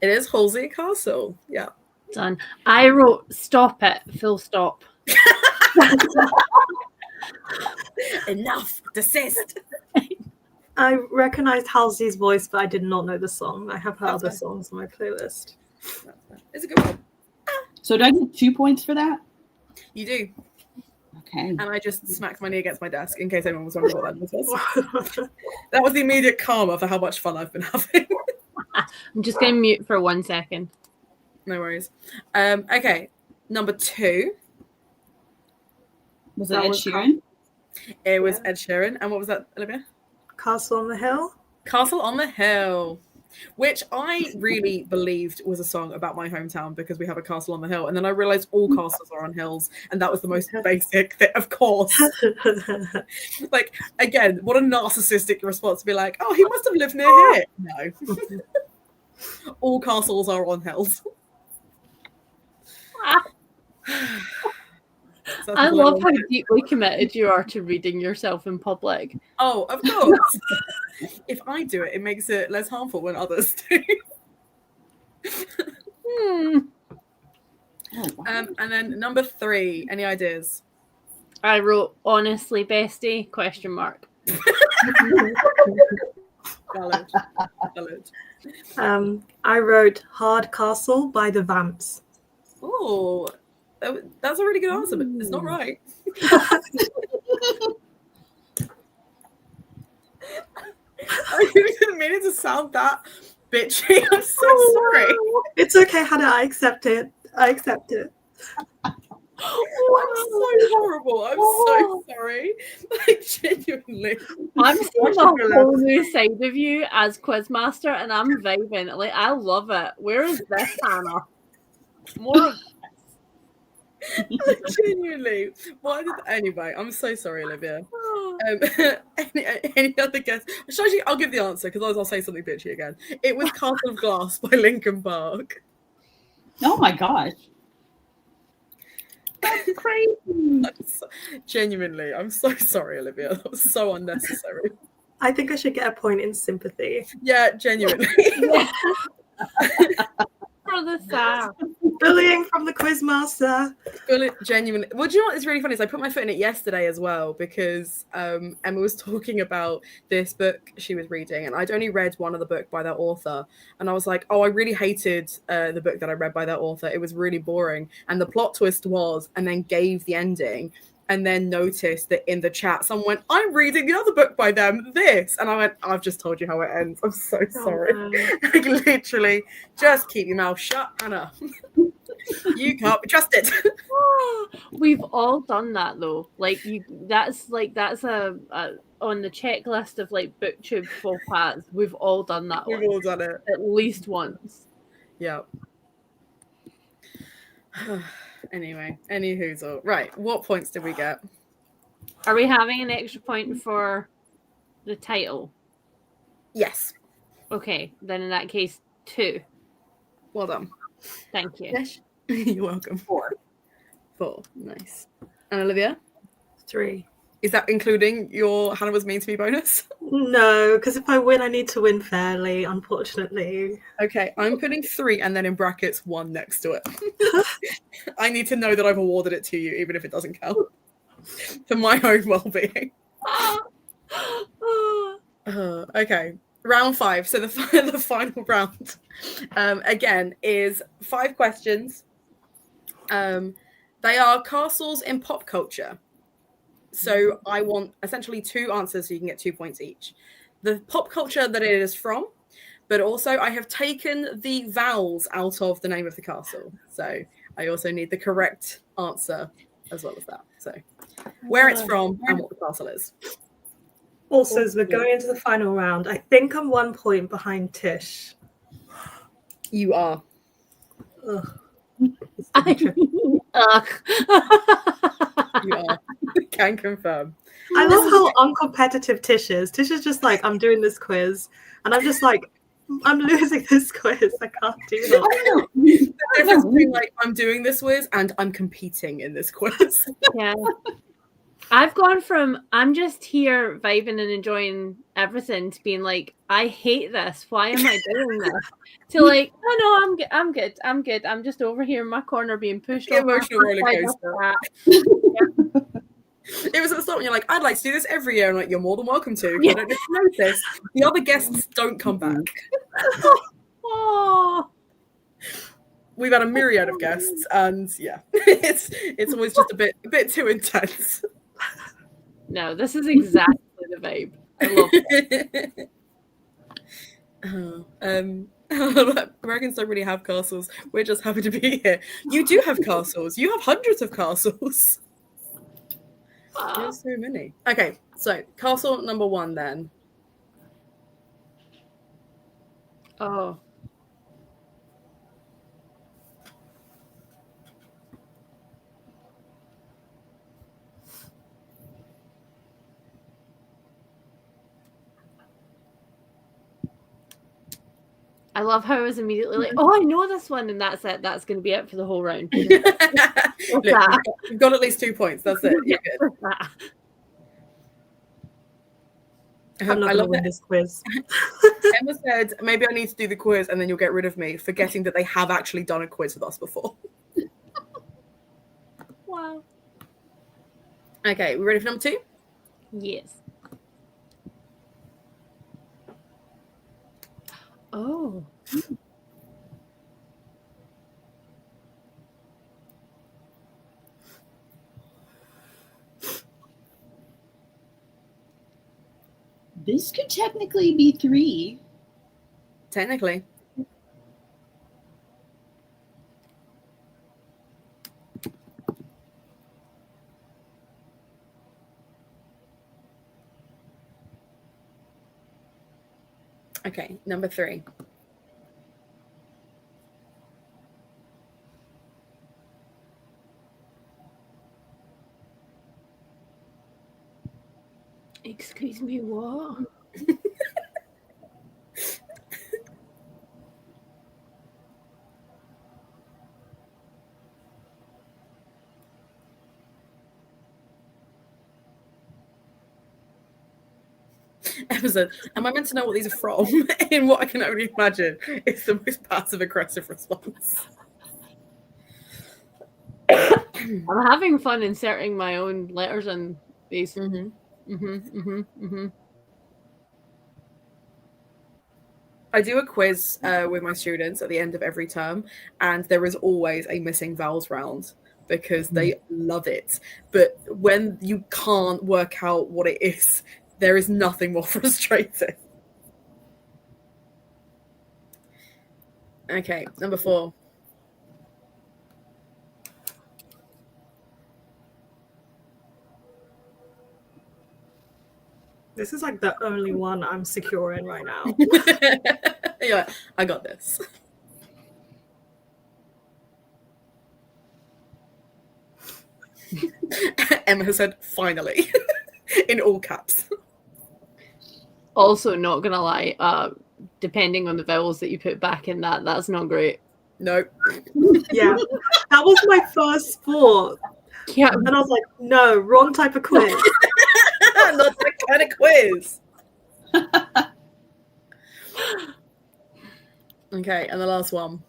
It is Halsey Castle. Yeah. done. I wrote stop it, full stop. Enough. Desist. I recognized Halsey's voice, but I did not know the song. I have her That's other fine. songs on my playlist. It's a good one. So do I get 2 points for that? You do. Okay. And I just smacked my knee against my desk in case anyone was wondering what that was. That was the immediate karma for how much fun I've been having. I'm just going to mute for 1 second. No worries. Okay. Number 2. Was it That Ed was Sheeran? It was Ed Sheeran. And what was that, Olivia? Castle on the Hill. Castle on the Hill, which I really believed was a song about my hometown because we have a castle on the hill. And then I realized all castles are on hills. And that was the most basic thing, of course. Like, again, what a narcissistic response to be like, oh, he must have lived near here. No. All castles are on hills. So I love how deeply committed you are to reading yourself in public. Oh, of course. If I do it, it makes it less harmful when others do. Oh, wow. And then number 3, any ideas? I wrote honestly, bestie, question mark. Valid. Valid. I wrote Hard Castle by the Vamps. Oh, that's a really good answer, but it's not right. I didn't mean it to sound that bitchy. I'm so sorry. It's okay, Hannah. I accept it. I accept it. Oh, I'm so horrible. I'm so sorry. Like, genuinely. I'm seeing a whole new side of you as Quizmaster, and I'm vibing. Like, I love it. Where is this, Hannah? More of Genuinely. Anyway, I'm so sorry, Olivia. Any other guess? Actually, I'll give the answer because I'll say something bitchy again. It was Castle of Glass by Linkin Park. Oh my gosh. That's crazy. Genuinely, I'm so sorry, Olivia. That was so unnecessary. I think I should get a point in sympathy. Yeah, genuinely. For the sad. Bullying from the Quizmaster. Genuinely. Well, do you know what's really funny is I put my foot in it yesterday as well because Emma was talking about this book she was reading, and I'd only read one of the book by that author, and I was like, oh, I really hated the book that I read by that author. It was really boring, and the plot twist was, and then gave the ending, and then noticed that in the chat someone went, I'm reading the other book by them, this, and I went, I've just told you how it ends. I'm so sorry. Like, literally, just keep your mouth shut, Anna. You can't be trusted. We've all done that though. Like that's a on the checklist of like booktube faux pas. We've all done that. We've all done it at least once. Yeah. Anyway, any hoozle. Right, what points did we get? Are we having an extra point for the title? Yes. Okay, then in that case, 2. Well done. Thank you. Yes. You're welcome. 4. Nice. And Olivia? 3. Is that including your Hannah was mean to me bonus? No, because if I win, I need to win fairly, unfortunately. Okay, I'm putting 3 and then in brackets 1 next to it. I need to know that I've awarded it to you, even if it doesn't count. For my own well-being. Okay, round 5. So the final round, again, is 5 questions. They are castles in pop culture. So I want essentially 2 answers so you can get 2 points each. The pop culture that it is from, but also I have taken the vowels out of the name of the castle. So I also need the correct answer as well as that. So where it's from and what the castle is. Also, as we're going into the final round, I think I'm 1 point behind Tish. You are. Ugh. You are. Can confirm. I love how uncompetitive Tish is. Tish is just like, I'm doing this quiz, and I'm just like, I'm losing this quiz. I can't do that. The difference between like I'm doing this quiz and I'm competing in this quiz. Yeah. I've gone from I'm just here vibing and enjoying everything to being like, I hate this. Why am I doing this? To like, oh no, I'm good. I'm just over here in my corner being pushed. The emotional roller coaster. It was at the start when you're like, I'd like to do this every year. I'm like, you're more than welcome to. Yeah. I don't notice. The other guests don't come back. Oh. We've had a myriad of guests, and yeah, it's always just a bit too intense. No, this is exactly the vibe. I love it. Americans don't really have castles. We're just happy to be here. You do have castles. You have hundreds of castles. There's so many. Okay, so castle number 1 then. Oh. I love how I was immediately like, oh, I know this one, and that's it. That's going to be it for the whole round. Look, you've got at least 2 points. That's it. You're good. I'm not going to win this quiz. Emma said, maybe I need to do the quiz and then you'll get rid of me, forgetting that they have actually done a quiz with us before. Wow. Okay, we ready for number 2? Yes. Oh. This could technically be 3. Technically. Okay, number 3. Excuse me, what? Episode. Am I meant to know what these are from? In what I can only imagine is the most passive aggressive response. I'm having fun inserting my own letters in these. I do a quiz with my students at the end of every term, and there is always a missing vowels round because they love it. But when you can't work out what it is, there is nothing more frustrating. Okay, number 4. This is like the only one I'm secure in right now. Yeah, I got this. Emma has said, finally, in all caps. Also, not gonna lie, depending on the vowels that you put back in that's not great. Nope. Yeah, that was my first sport. Yeah. And I was like, no, wrong type of quiz. Not that kind of quiz. Okay, and the last one.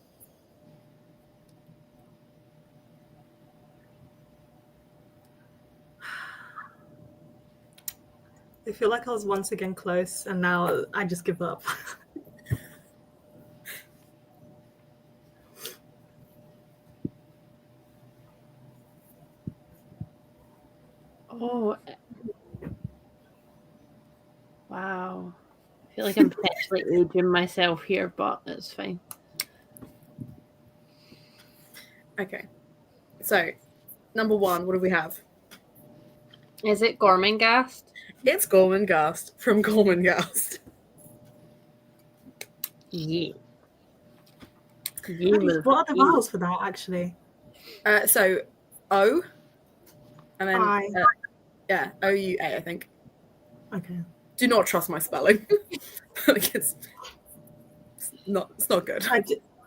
I feel like I was once again close, and now I just give up. Oh. Wow. I feel like I'm potentially aging myself here, but it's fine. Okay. So, number 1, what do we have? Is it Gormenghast? It's Gormenghast from Gormenghast. Yeah. What are the vowels for that, actually? So, O, and then, I. yeah, O-U-A, I think. Okay. Do not trust my spelling. Like it's not good.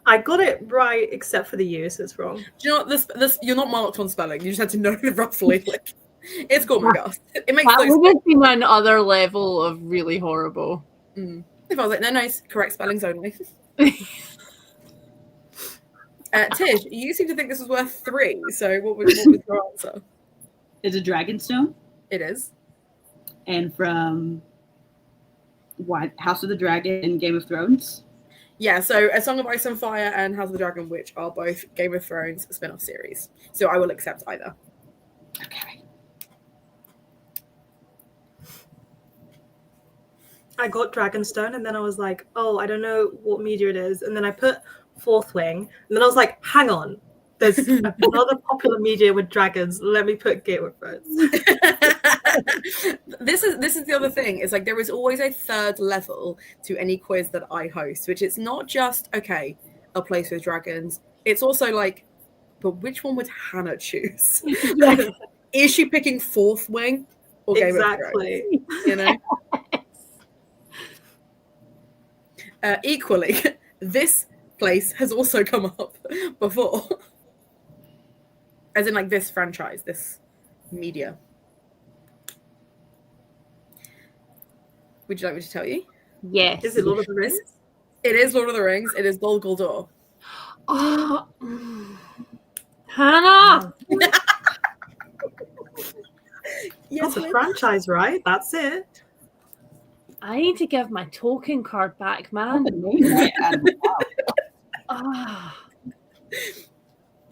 I got it right, except for the U, so it's wrong. Do you know what? This you're not marked on spelling. You just had to know roughly. Like, it's Gormenghast. It makes that no would have been another level of really horrible. If I was like, no, correct spellings only. Tish, you seem to think this was worth 3. So what was your answer? It's a Dragonstone. It is. And from what, House of the Dragon and Game of Thrones? Yeah, so A Song of Ice and Fire and House of the Dragon, which are both Game of Thrones spin-off series. So I will accept either. Okay. I got Dragonstone, and then I was like, oh, I don't know what media it is. And then I put Fourth Wing, and then I was like, hang on. There's another popular media with dragons. Let me put Game of Thrones. This is the other thing. Is like there is always a third level to any quiz that I host, which it's not just okay, a place with dragons. It's also like, but which one would Hannah choose? Like, is she picking Fourth Wing or Game of Thrones? You know. Equally, this place has also come up before. As in, like, this franchise, this media. Would you like me to tell you? Yes. Is it Lord of the Rings? It is Lord of the Rings. It is Dol Guldur. Oh, Hannah! That's a franchise, right? That's it. I need to give my token card back, man.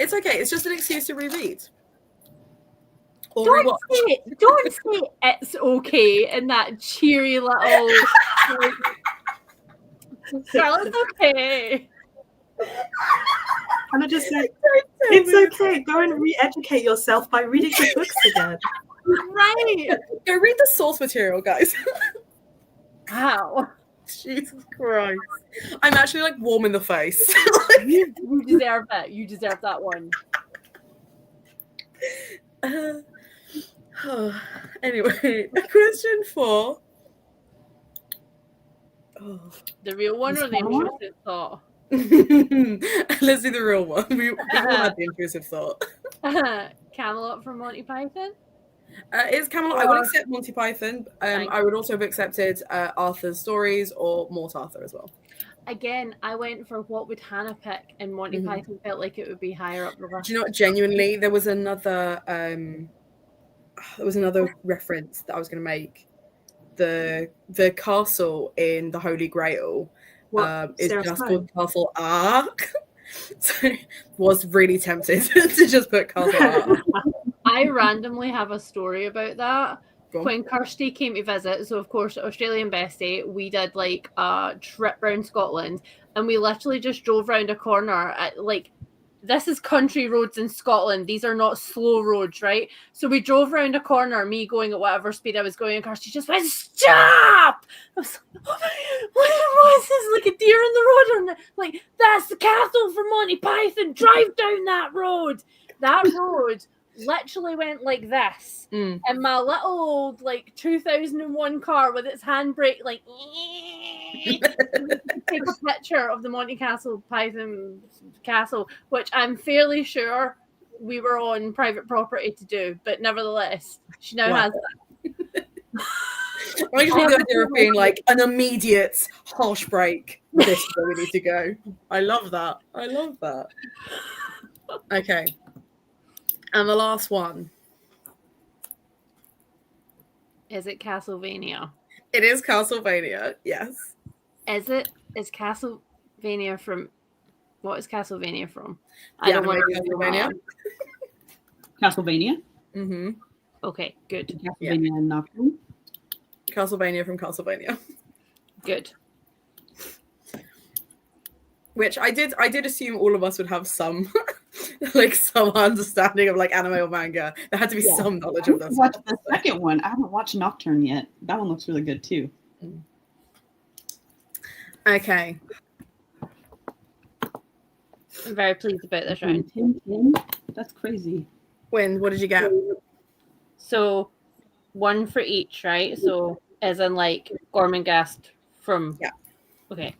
It's okay. It's just an excuse to reread. Or Don't rewatch. don't say it's okay in that cheery little. Girl, it's okay. And I just said, it's okay. Go and re-educate yourself by reading the books again. Right. Go read the source material, guys. Wow. Jesus Christ. I'm actually like warm in the face. You deserve it. You deserve that one. Anyway, question 4. Oh. The real one or the intrusive thought? Let's do the real one. We all had the intrusive thought. Camelot from Monty Python? It's Camelot. I would accept Monty Python. Thanks. I would also have accepted Arthur's Stories or Mort Arthur as well. Again, I went for what would Hannah pick, and Monty Python felt like it would be higher up the list. Do you know what? Genuinely, there was another reference that I was going to make. The castle in the Holy Grail is just called Castle Ark. So was really tempted to just put Castle Ark. I randomly have a story about that. Go on. When Kirsty came to visit, so of course, Australian bestie, we did like a trip around Scotland, and we literally just drove around a corner at like, this is country roads in Scotland. These are not slow roads, right? So we drove around a corner, me going at whatever speed I was going, and Kirsty just went, stop! I was like, what was this? Like a deer in the road? And like, that's the castle for Monty Python. Drive down that road. That road literally went like this. And my little old like 2001 car with its handbrake like take a picture of the Monty Python castle, which I'm fairly sure we were on private property to do, but nevertheless she now has that. I just love the idea of being like an immediate harsh break. This is where we need to go. I love that. Okay. And the last one. Is it Castlevania? It is Castlevania, yes. Is Castlevania from... What is Castlevania from? I don't want to Castlevania. Castlevania? Mm-hmm. Okay, good. Castlevania and Nocturne. Castlevania from Castlevania. Good. Which I did assume all of us would have some like some understanding of like anime or manga. There had to be some knowledge of this. Watch the second one. I haven't watched Nocturne yet. That one looks really good too. Okay. I'm very pleased about this round. That's crazy. Winn, what did you get? So one for each, right? So as in like Gormenghast from... Yeah. Okay.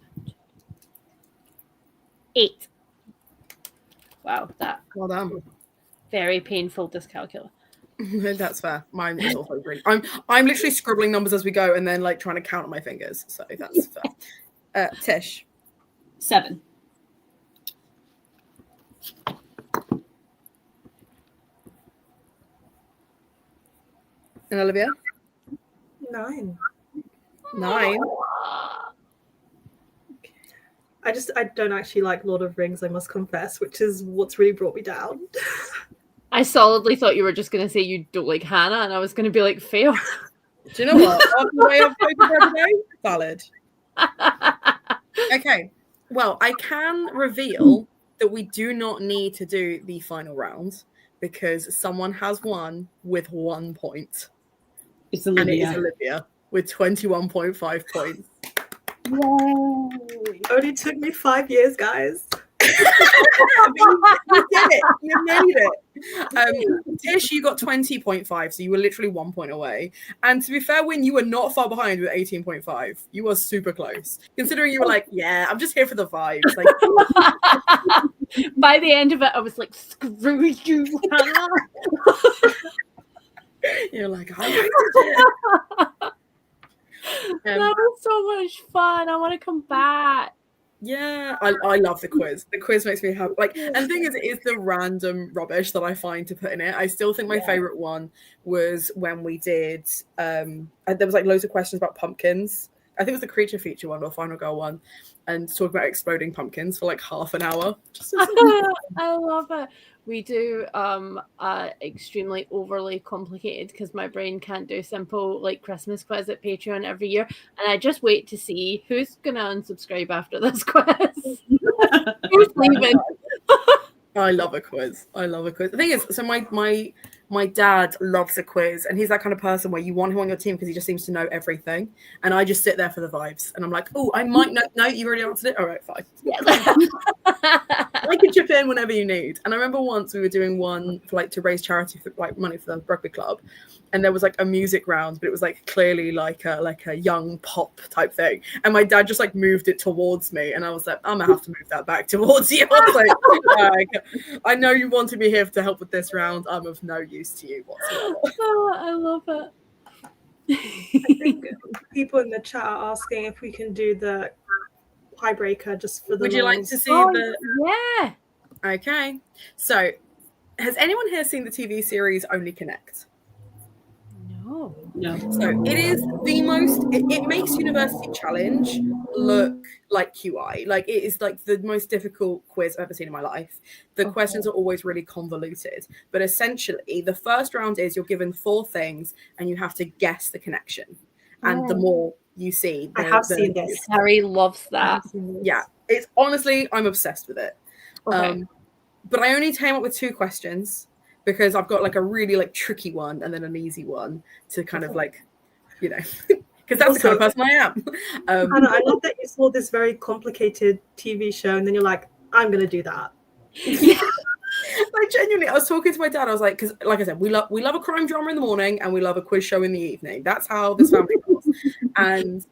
8. Wow, that Well done. very painful dyscalculia. That's fair. Mine is also green. I'm literally scribbling numbers as we go and then like trying to count on my fingers. So that's fair. Tish. 7. And Olivia? 9. 9. I don't actually like Lord of Rings, I must confess, which is what's really brought me down. I solidly thought you were just going to say you don't like Hannah, and I was going to be like, fail. Do you know what? After the way I've spoken every day, valid. Okay. Well, I can reveal that we do not need to do the final round because someone has won with 1 point. It's Olivia. And it is Olivia with 21.5 points. Yay. Only took me 5 years, guys. You did it. You made it. Tish, you got 20.5, so you were literally 1 point away. And to be fair, Winn, you were not far behind with 18.5. You were super close. Considering you were like, yeah, I'm just here for the vibes. Like, by the end of it, I was like, screw you, Hannah. You're like, I liked it. That was so much fun. I want to come back. Yeah, I love the quiz. The quiz makes me happy. Like, and the thing is, it is the random rubbish that I find to put in it. I still think my favorite one was when we did. There was like loads of questions about pumpkins. I think it was the creature feature one or final girl one, and talk about exploding pumpkins for like half an hour. I love it. We do extremely overly complicated because my brain can't do simple like Christmas quiz at Patreon every year, and I just wait to see who's gonna unsubscribe after this quiz. Who's leaving? I love a quiz. The thing is, so my dad loves a quiz, and he's that kind of person where you want him on your team because he just seems to know everything, and I just sit there for the vibes, and I'm like, oh, I might know. No, you already answered it. All right, fine. Yeah. I could chip in whenever you need. And I remember once we were doing one for like to raise charity for like money for the rugby club, and there was like a music round, but it was like clearly like a young pop type thing. And my dad just like moved it towards me, and I was like, I'm gonna have to move that back towards you. I was like, I know you wanted me here to help with this round. I'm of no use to you whatsoever. Oh, I love it. I think people in the chat are asking if we can do the tiebreaker just for the Would you like lols. to see Oh, the? yeah. Okay, so has anyone here seen the TV series Only Connect? No. No. So it is the most, it makes University Challenge look like QI. Like it is like the most difficult quiz I've ever seen in my life. The questions are always really convoluted. But essentially, the first round is you're given 4 things and you have to guess the connection. And the more you see, I have seen this. Harry loves that. Yeah, it's honestly, I'm obsessed with it. Okay. But I only came up with 2 questions because I've got like a really like tricky one and then an easy one to kind of like, you know, because that's the kind of person I am. Hannah, I love that you saw this very complicated TV show and then you're like, I'm going to do that. Like genuinely, I was talking to my dad. I was like, because like I said, we love a crime drama in the morning and we love a quiz show in the evening. That's how this family goes. And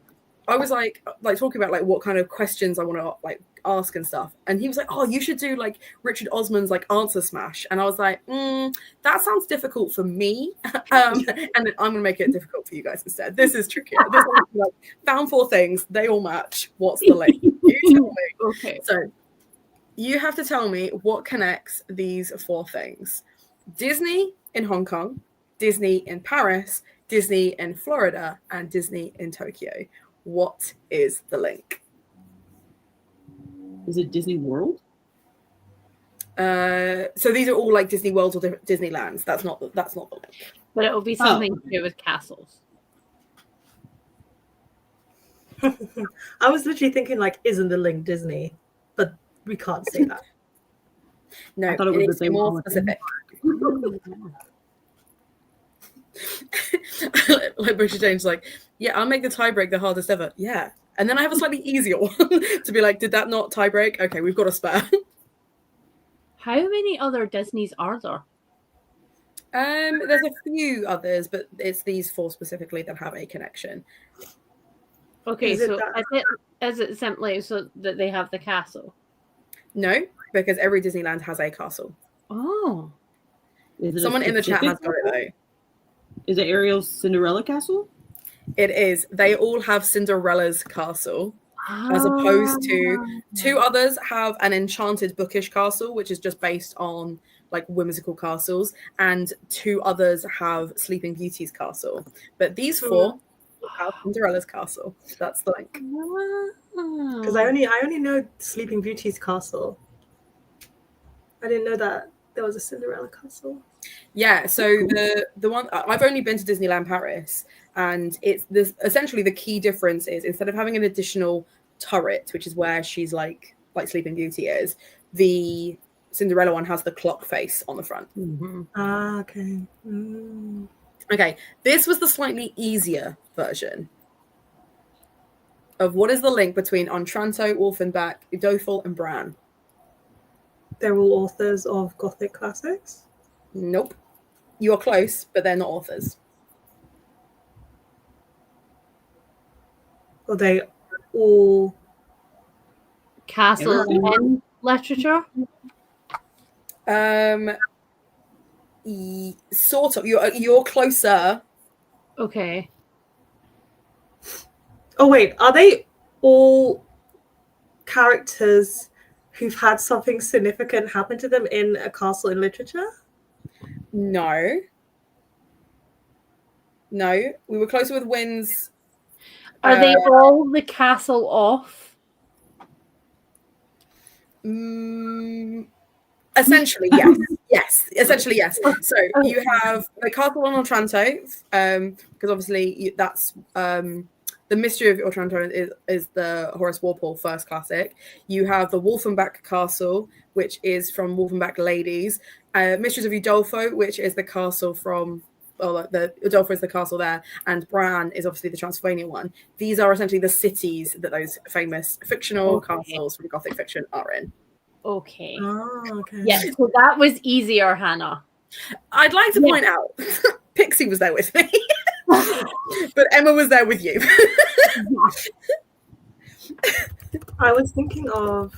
I was like talking about like what kind of questions I want to like ask and stuff. And he was like, oh, you should do like Richard Osman's like answer smash. And I was like, that sounds difficult for me. And then I'm gonna make it difficult for you guys instead. This is trickier. This one is like, found 4 things, they all match. What's the link? You tell me. Okay. So you have to tell me what connects these 4 things. Disney in Hong Kong, Disney in Paris, Disney in Florida, and Disney in Tokyo. What is the link? Is it Disney World? So these are all like Disney Worlds or Disneylands. That's not the link. But it will be something to do with castles. I was literally thinking like, isn't the link Disney? But we can't say that. No, I thought it was the same more one. specific. Like Bridget James, like, yeah, I'll make the tiebreak the hardest ever. Yeah. And then I have a slightly easier one to be like, did that not tiebreak? Okay, we've got a spare. How many other Disneys are there? There's a few others, but it's these 4 specifically that have a connection. Okay, Is it so that- is it simply so that they have the castle? No, because every Disneyland has a castle. Oh. Is it a Someone in the chat has got it though. Is it Ariel's Cinderella castle? It is. They all have Cinderella's castle, as opposed to 2 others have an enchanted bookish castle, which is just based on like whimsical castles, and 2 others have Sleeping Beauty's castle. But these 4 have Cinderella's castle. That's the link. Because I only know Sleeping Beauty's castle. I didn't know that there was a Cinderella castle. Yeah, so the one I've only been to Disneyland Paris, and it's this essentially the key difference is instead of having an additional turret, which is where she's like Sleeping Beauty is, the Cinderella one has the clock face on the front. Mm-hmm. Ah, okay. Okay, this was the slightly easier version of what is the link between Ontranto, Wolfenbach, Udolpho, and Bran. They're all authors of Gothic classics. Nope. You are close, but they're not authors. Are they all Castle in literature? Sort of. You're closer. Okay. Oh wait, are they all characters who've had something significant happen to them in a castle in literature? No. We were closer with Winn's. Are they all the castle off? Essentially, yes. Yes, essentially, yes. So you have the Castle on Otranto, because obviously that's the Mystery of Otranto is the Horace Walpole first classic. You have the Wolfenbach Castle, which is from Wolfenbach Ladies. Mysteries of Udolpho, which is the castle from, the Udolpho is the castle there, and Bran is obviously the Transylvania one. These are essentially the cities that those famous fictional castles from Gothic fiction are in. okay. Oh, okay. Yeah, so that was easier, Hannah. I'd like to point out, Pixie was there with me, but Emma was there with you. I was thinking of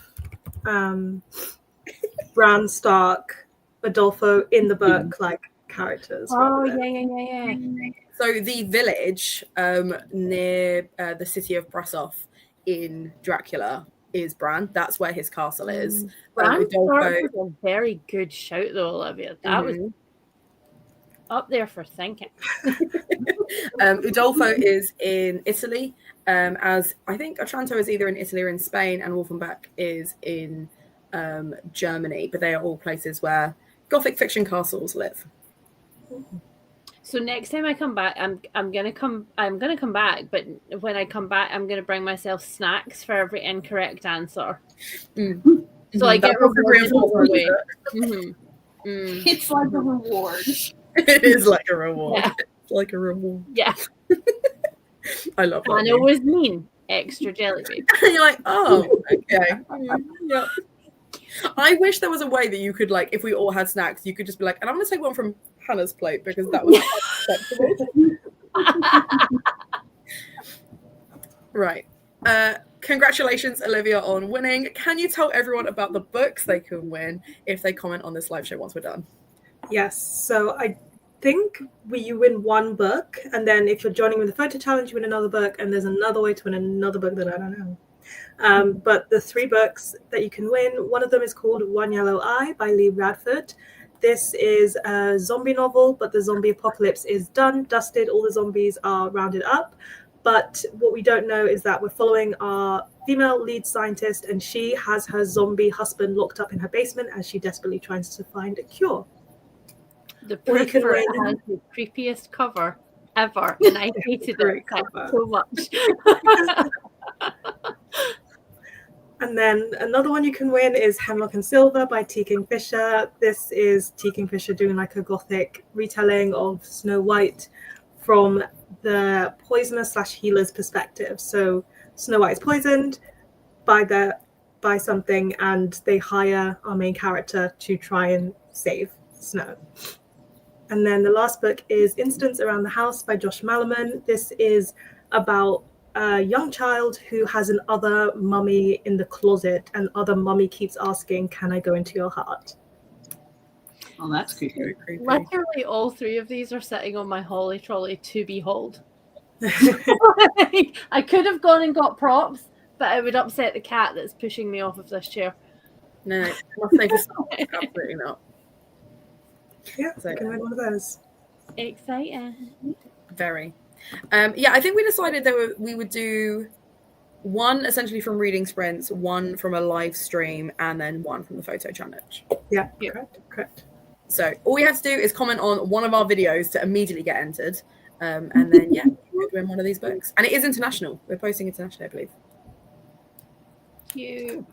Bran Stark, Adolfo in the book, like characters. Oh, rather than- yeah. So the village near the city of Brasov in Dracula is Bran. That's where his castle is. Bran Udolpho- Stark was a very good shout, though, Olivia. That was up there for thinking. Udolpho is in Italy, as I think Otranto is either in Italy or in Spain, and Wolfenbach is in Germany. But they are all places where Gothic fiction castles live. So next time I come back, I'm gonna come back. But when I come back, I'm gonna bring myself snacks for every incorrect answer. So I get rewarded either way. It's like a reward. It is like a reward. Yeah. It's like a reward. Yeah. I love that. And it was mean. Extra jelly baby. You're like, oh, okay. Yep. I wish there was a way that you could, like, if we all had snacks, you could just be like, and I'm going to take one from Hannah's plate because that was acceptable. Right. Congratulations, Olivia, on winning. Can you tell everyone about the books they can win if they comment on this live show once we're done? Yes. So I think you win one book, and then if you're joining with the photo challenge, you win another book, and there's another way to win another book that I don't know. But the 3 books that you can win, one of them is called One Yellow Eye by Lee Radford. This is a zombie novel, but the zombie apocalypse is done, dusted, all the zombies are rounded up. But what we don't know is that we're following our female lead scientist, and she has her zombie husband locked up in her basement as she desperately tries to find a cure. The proof for it has the creepiest cover ever, and I hated it so much. And then another one you can win is Hemlock and Silver by T. Kingfisher. This is T. Kingfisher doing like a gothic retelling of Snow White from the poisoner/healer's perspective. So Snow White is poisoned by something, and they hire our main character to try and save Snow. And then the last book is Incidents Around the House by Josh Malerman. This is about a young child who has an other mummy in the closet, and other mummy keeps asking, "Can I go into your heart?" Oh, that's creepy. Literally, all 3 of these are sitting on my holly trolley to behold. I could have gone and got props, but it would upset the cat that's pushing me off of this chair. No, not safe as absolutely not. Yeah, so, I can win one of those. Exciting. Very. Yeah, I think we decided that we would do one essentially from reading sprints, one from a live stream, and then one from the photo challenge. Yeah. Correct. So all we have to do is comment on one of our videos to immediately get entered, and then you could win one of these books. And it is international. We're posting internationally, I believe. Cute.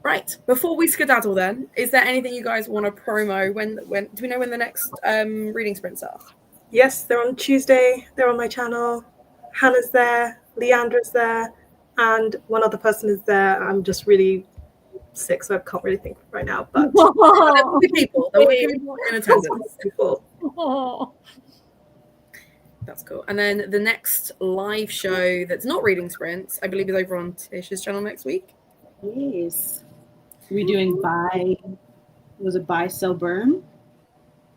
Right. Before we skedaddle, then, is there anything you guys want to promo? When do we know when the next reading sprints are? Yes, they're on Tuesday. They're on my channel. Hannah's there. Leandra's there. And one other person is there. I'm just really sick, so I can't really think right now. But there will be people. There will be people in attendance. That's cool. And then the next live show that's not reading sprints, I believe, is over on Tish's channel next week. Yes. We're doing buy, sell, burn?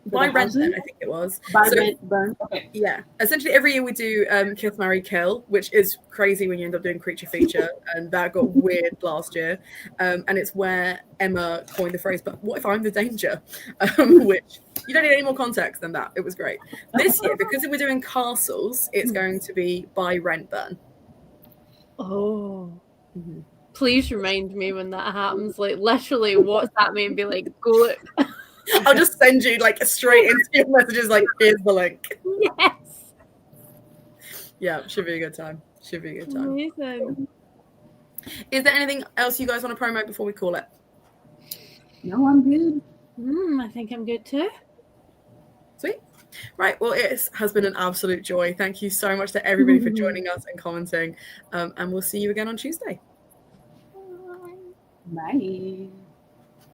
Buy, rent, then, I think it was. Buy, rent, burn. Okay. Yeah. Essentially, every year we do Kill, Marry, Kill, which is crazy when you end up doing creature feature, and that got weird last year. And it's where Emma coined the phrase, "But what if I'm the danger?" Which you don't need any more context than that. It was great. This year, because we're doing castles, it's going to be buy, rent, burn. Oh. Mm-hmm. Please remind me when that happens. Like, literally, WhatsApp me and be like, "Go look." I'll just send you like straight into your messages, like, here's the link. Yes. Yeah, should be a good time. Amazing. Is there anything else you guys want to promote before we call it? No, I'm good. I think I'm good too. Sweet. Right. Well, it has been an absolute joy. Thank you so much to everybody for joining us and commenting. And we'll see you again on Tuesday. Bye.